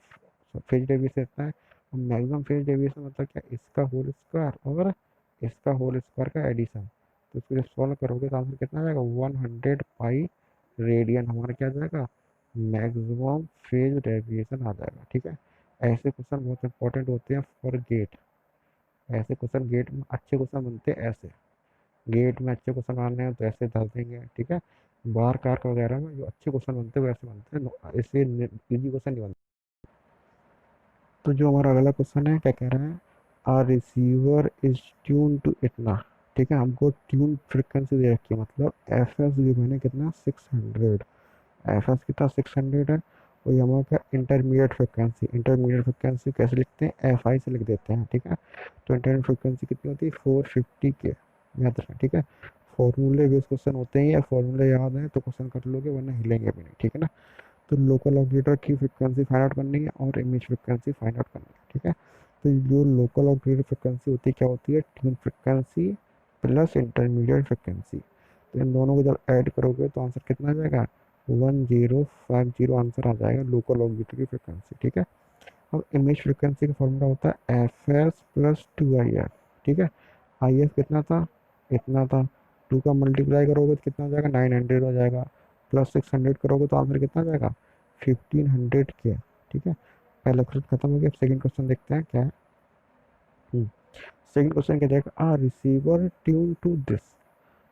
फेज डेविएशन इतना है। और मैक्सिमम फेज डेविएशन मतलब क्या, इसका होल स्क्वायर और इसका होल स्क्वायर का एडिशन। तो इसको जब सॉल्व करोगे तो आंसर कितना आ जाएगा, 100 पाई रेडियन हमारा क्या आ जाएगा, मैक्सिमम फेज डेविएशन आ जाएगा, ठीक है। ऐसे क्वेश्चन बहुत इंपॉर्टेंट होते हैं फॉर गेट। ऐसे क्वेश्चन गेट में अच्छे क्वेश्चन बनते हैं ऐसे, गेट में अच्छे क्वेश्चन आने हैं तो ऐसे डाल देंगे, ठीक है। बार कार वगैरह में जो अच्छे क्वेश्चन बनते हैं वैसे बनते हैं, इसलिए इजी क्वेश्चन नहीं बनते। तो जो हमारा अगला क्वेश्चन है क्या कह रहा है, are receiver is tune to इतना, ठीक है, हमको ट्यून फ्रिक्वेंसी दे रखी है, मतलब एफ एस गिवन है कितना 600, एफ एस कितना 600 है। और ये हमारा क्या इंटरमीडिएट फ्रिक्वेंसी, इंटरमीडिएट फ्रिक्वेंसी कैसे लिखते हैं, एफ आई से लिख देते हैं, ठीक है। तो इंटरमीडिएट फ्रिक्वेंसी कितनी होती है 450 के, याद रखना, ठीक है। फॉर्मूले बेस्ड क्वेश्चन होते हैं, या फॉर्मूले याद है तो क्वेश्चन कर लोगे, वरना हिलेंगे भी नहीं, ठीक है ना। तो लोकल ऑपरेटर की फ्रिक्वेंसी फाइंड आउट करनी है और इमेज फ्रिक्वेंसी फाइंड आउट करनी है, ठीक है। तो जो लोकल ऑपरेटर फ्रिक्वेंसी होती है क्या होती है, tune frequency plus intermediate frequency. तो इन दोनों को जब ऐड करोगे तो आंसर कितना आ जाएगा, 1050 आंसर आ जाएगा लोकल ऑपरेटर की फ्रिक्वेंसी, ठीक है। अब इमेज फ्रिक्वेंसी का फॉर्मूला होता है F S plus two I F, ठीक है। आई एफ कितना था, इतना था, टू का मल्टीप्लाई करोगे तो कितना हो जाएगा 900 हो जाएगा, प्लस 600 करोगे तो आंसर कितना आ जाएगा 1500 के, ठीक है। पहला क्वेश्चन खत्म हो गया, अब सेकंड क्वेश्चन देखते हैं क्या है। सेकंड क्वेश्चन क्या जाएगा, a receiver tune to this.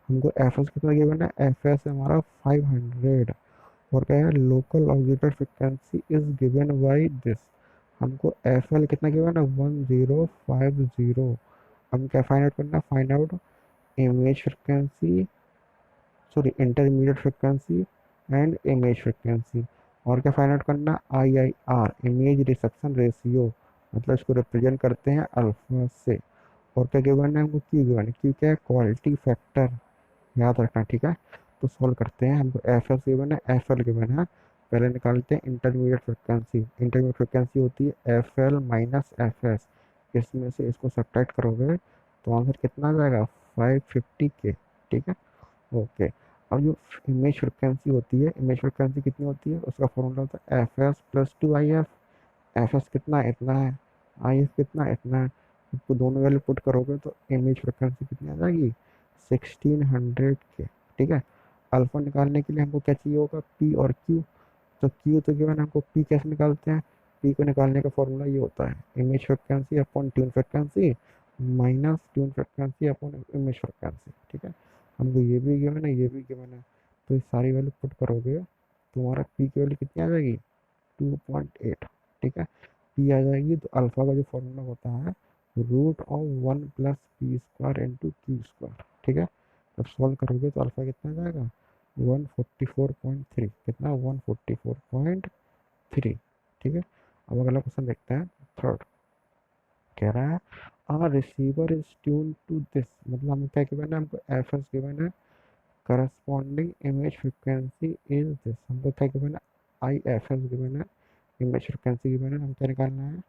हमको एफ एस कितना गिवन है, एफ एस हमारा 500, और क्या है local oscillator frequency is given by this. हमको एफ एल कितना गिवन है 1050। हम क्या फाइंड आउट करना है, find out image frequency, sorry intermediate frequency and image frequency. और क्या फाइंड आउट करना, I I R image reception ratio, मतलब इसको रिप्रेजेंट करते हैं अल्फा से। और क्या गिवन है हमको, क्यू गिवन है, क्यू क्या है क्वालिटी फैक्टर, याद रखना, ठीक है। तो सॉल्व करते हैं, हमको एफ एस गिवन है, एफ एल गिवन है। पहले निकालते हैं इंटरमीडिएट फ्रिक्वेंसी, इंटरमीडिएट फ्रिक्वेंसी होती है F L minus F S, इसमें से इसको सब्ट्रैक्ट करोगे तो आंसर कितना आ जाएगा 550 के, ठीक है। ओके, अब जो इमेज फ्रिक्वेंसी होती है, इमेज फ्रिक्वेंसी कितनी होती है, उसका फॉर्मूला होता है F S plus two I F. F S कितना इतना है, आई एफ कितना इतना है, इसको दोनों वैल्यू पुट करोगे तो इमेज फ्रिक्वेंसी कितनी आ जाएगी 1600 के, ठीक है। अल्फा निकालने के लिए हमको क्या चाहिए होगा, पी और क्यू। तो क्यू तो गिवन, हमको पी कैसे निकालते हैं, पी को निकालने का फॉर्मूला ये होता है image frequency upon tune frequency minus tune frequency upon image frequency, ठीक है। हमको ये भी गिवन है, ये भी गिवन है, तो ये सारी वैल्यू पुट करोगे तो हमारा पी की वैल्यू कितनी आ जाएगी 2.8, ठीक है। पी आ जाएगी, तो अल्फा का जो फॉर्मूला होता है root of 1 + p² into Q square, ठीक है। जब सॉल्व करोगे तो अल्फा कितना आ जाएगा 144.3, कितना 144.3, ठीक है। अब अगला क्वेश्चन देखते हैं, थर्ड। कह रहा है a receiver is tune to this, मतलब हमें क्या गिवन है, हमको एफ एस गिवन है, corresponding image frequency is this. हमको क्या गिवन है, आई एफ एस गिवन है, इमेज फ्रिक्वेंसी गिवन है, हमको निकालना है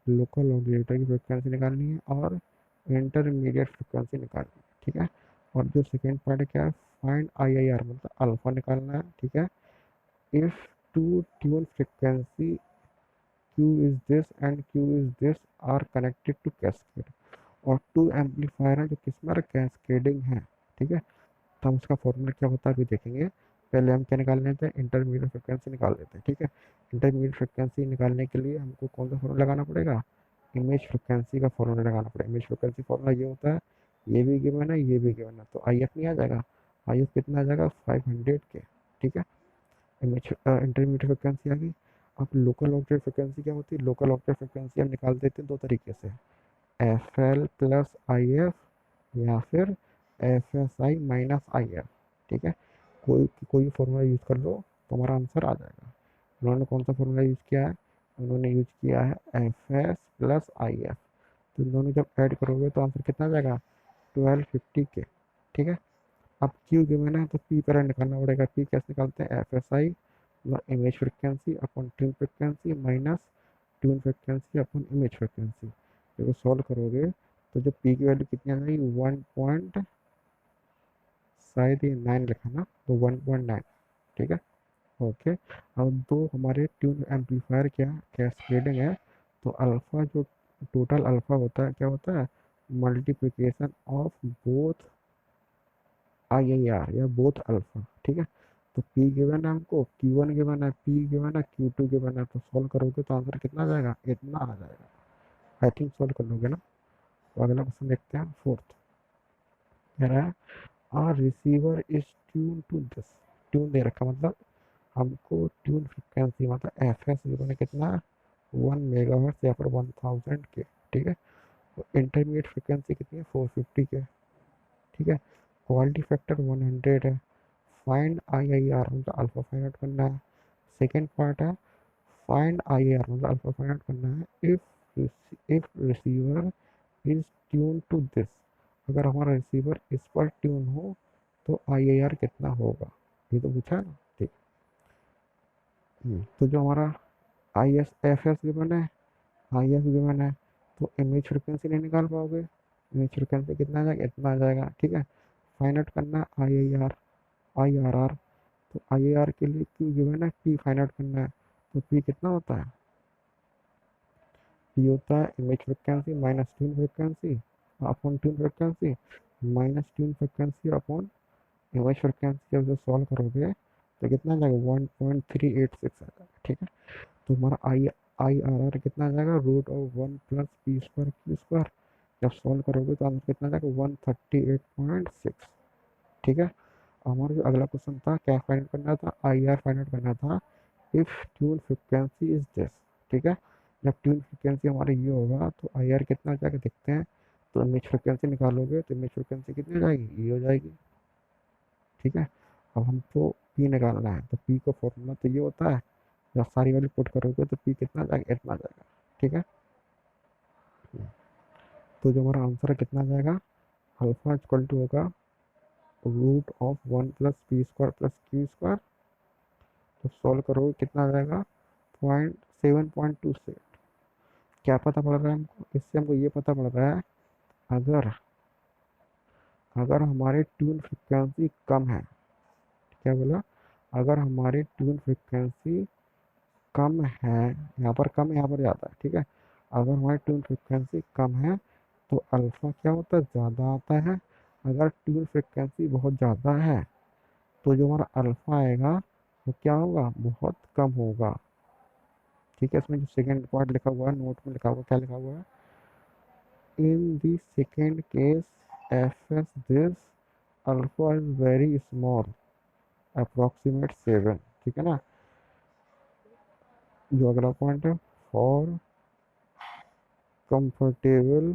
लोकल ऑसिलेटर की फ्रिक्वेंसी निकालनी है और इंटरमीडिएट फ्रिक्वेंसी निकालनी है, ठीक है। और जो सेकेंड पार्ट है क्या है, फाइंड आई आई आर, मतलब अल्फा निकालना है, ठीक है। If two tune frequency Q is this and Q is this are connected to cascade, और टू एम्पलीफायर है जो किस में कैस्केडिंग है, ठीक है। तो हम उसका फॉर्मूला क्या होता है अभी देखेंगे। पहले हम क्या निकाल लेते हैं, इंटरमीडिएट फ्रिक्वेंसी निकाल लेते हैं, ठीक है। इंटरमीडिएट फ्रिक्वेंसी निकालने के लिए हमको कौन सा फॉर्मूला लगाना पड़ेगा, इमेज फ्रिक्वेंसी का फॉर्मूला लगाना पड़ेगा। इमेज फ्रिक्वेंसी फॉर्मूला ये होता है, ये भी गिवन है, ये भी गिवन है, तो आई एफ नहीं आ जाएगा, आई एफ कितना आ जाएगा 500 के, ठीक है। इमेज इंटरमीडिएट फ्रिक्वेंसी आ गई। अब लोकल ऑक्टेव फ्रिक्वेंसी क्या होती है, लोकल ऑक्टेव फ्रिक्वेंसी हम निकाल देते हैं दो तरीके से, F L plus I F या फिर F S I minus I F, ठीक है। कोई फॉर्मूला यूज़ कर लो तो हमारा आंसर आ जाएगा। उन्होंने कौन सा फॉर्मूला यूज़ किया है, उन्होंने यूज़ किया है F S plus I F. तो इन दोनों जब ऐड करोगे तो आंसर कितना आ जाएगा 1250 के, ठीक है। अब क्यू गिवन है तो पी पर निकालना पड़ेगा, पी कैसे निकालते हैं, F S I image frequency upon tune frequency minus tune frequency upon image frequency. जब सॉल्व करोगे तो जो पी की वैल्यू कितनी आ जाएगी 1 पॉइंट, शायद ये 9 लिखा ना, तो 1.9, ठीक है। ओके, अब दो हमारे ट्यून एम्पलीफायर क्या कैस्केडिंग है, तो अल्फ़ा जो टोटल अल्फ़ा होता है क्या होता है, multiplication of both I I are या बोथ अल्फ़ा, ठीक है। तो पी गिवन है हमको, क्यू वन गिवन है, पी गिवन है, क्यू टू गिवन है, तो सॉल्व करोगे तो आंसर कितना आ जाएगा, इतना आ जाएगा। आई थिंक सॉल्व कर लोगे ना। तो अगला क्वेश्चन देखते हैं, फोर्थ। कह रहा है are receiver is tune to this, tune दे रखा मतलब हमको ट्यून फ्रिक्वेंसी मतलब एफ एस गिवन है कितना 1 मेगाहर्ट्ज या फिर 1000 के, ठीक है। तो इंटरमीडिएट फ्रिक्वेंसी कितनी है 450 के, ठीक है। क्वालिटी फैक्टर 100 है। फाइंड आई आई आर मतलब अल्फा फाइंड आउट करना है। सेकेंड पार्ट है फाइंड आई आर मतलब अल्फा फाइंड आउट करना है if receiver is tune to this. अगर हमारा रिसीवर इस पर ट्यून हो तो आई आई आर कितना होगा, ये तो पूछा है ना। ठीक। तो जो हमारा I S F S given है, आई एस गिवन है, तो इमेज फ्रिक्वेंसी नहीं निकाल पाओगे। इमेज फ्रिक्वेंसी कितना आ जाएगा, इतना आ जाएगा। ठीक है। फाइंड आउट करना I I R, I R R. तो आई आर के लिए क्यू गिवन है, पी फाइंड आउट करना है। तो पी कितना होता है, पी होता है image frequency minus tune frequency upon tune frequency minus tune frequency upon image frequency. जब जो सॉल्व करोगे तो कितना आ जाएगा 1.386 आ जाएगा। ठीक है। तो हमारा आई आई आर आर कितना आ जाएगा, रूट ऑफ 1 + p² क्यू²। जब सॉल्व करोगे तो आंसर कितना आ जाएगा 138.6। ठीक है। हमारा जो अगला क्वेश्चन था क्या फाइंड करना था, आई आर फाइंड आउट करना था if tune frequency is this. ठीक है। जब ट्यून फ्रिक्वेंसी हमारी ये होगा तो आई आर कितना जाके देखते हैं। तो इमेज फ्रिक्वेंसी निकालोगे तो इमेज फ्रिक्वेंसी कितनी हो जाएगी, ये हो जाएगी। ठीक है। अब हमको पी निकालना है, तो पी का फॉर्मूला तो ये होता है, जब सारी वैल्यू पुट करोगे तो पी कितना आ जाएगा, इतना आ जाएगा। ठीक है। तो जो हमारा आंसर है कितना आ जाएगा, अल्फा इक्वल टू होगा रूट ऑफ 1 + p² + q²। तो सॉल्व करोगे कितना आ जाएगा 7.2 से। क्या पता पड़ रहा है हमको, इससे हमको ये पता पड़ रहा है अगर अगर हमारी ट्यून फ्रिक्वेंसी कम है, क्या बोला, अगर हमारी ट्यून फ्रिक्वेंसी कम है, यहाँ पर कम है यहाँ पर ज़्यादा है। ठीक है। अगर हमारी ट्यून फ्रिक्वेंसी कम है तो अल्फ़ा क्या होता है, ज़्यादा आता है। अगर ट्यून फ्रिक्वेंसी बहुत ज़्यादा है तो जो हमारा अल्फ़ा आएगा वो क्या होगा, बहुत कम होगा। ठीक है। इसमें जो सेकेंड पार्ट लिखा हुआ है नोट में लिखा हुआ, क्या लिखा हुआ है, in the second case fs this alpha is very small approximate 7। ठीक है ना। जो अगला पॉइंट है फॉर कंफर्टेबल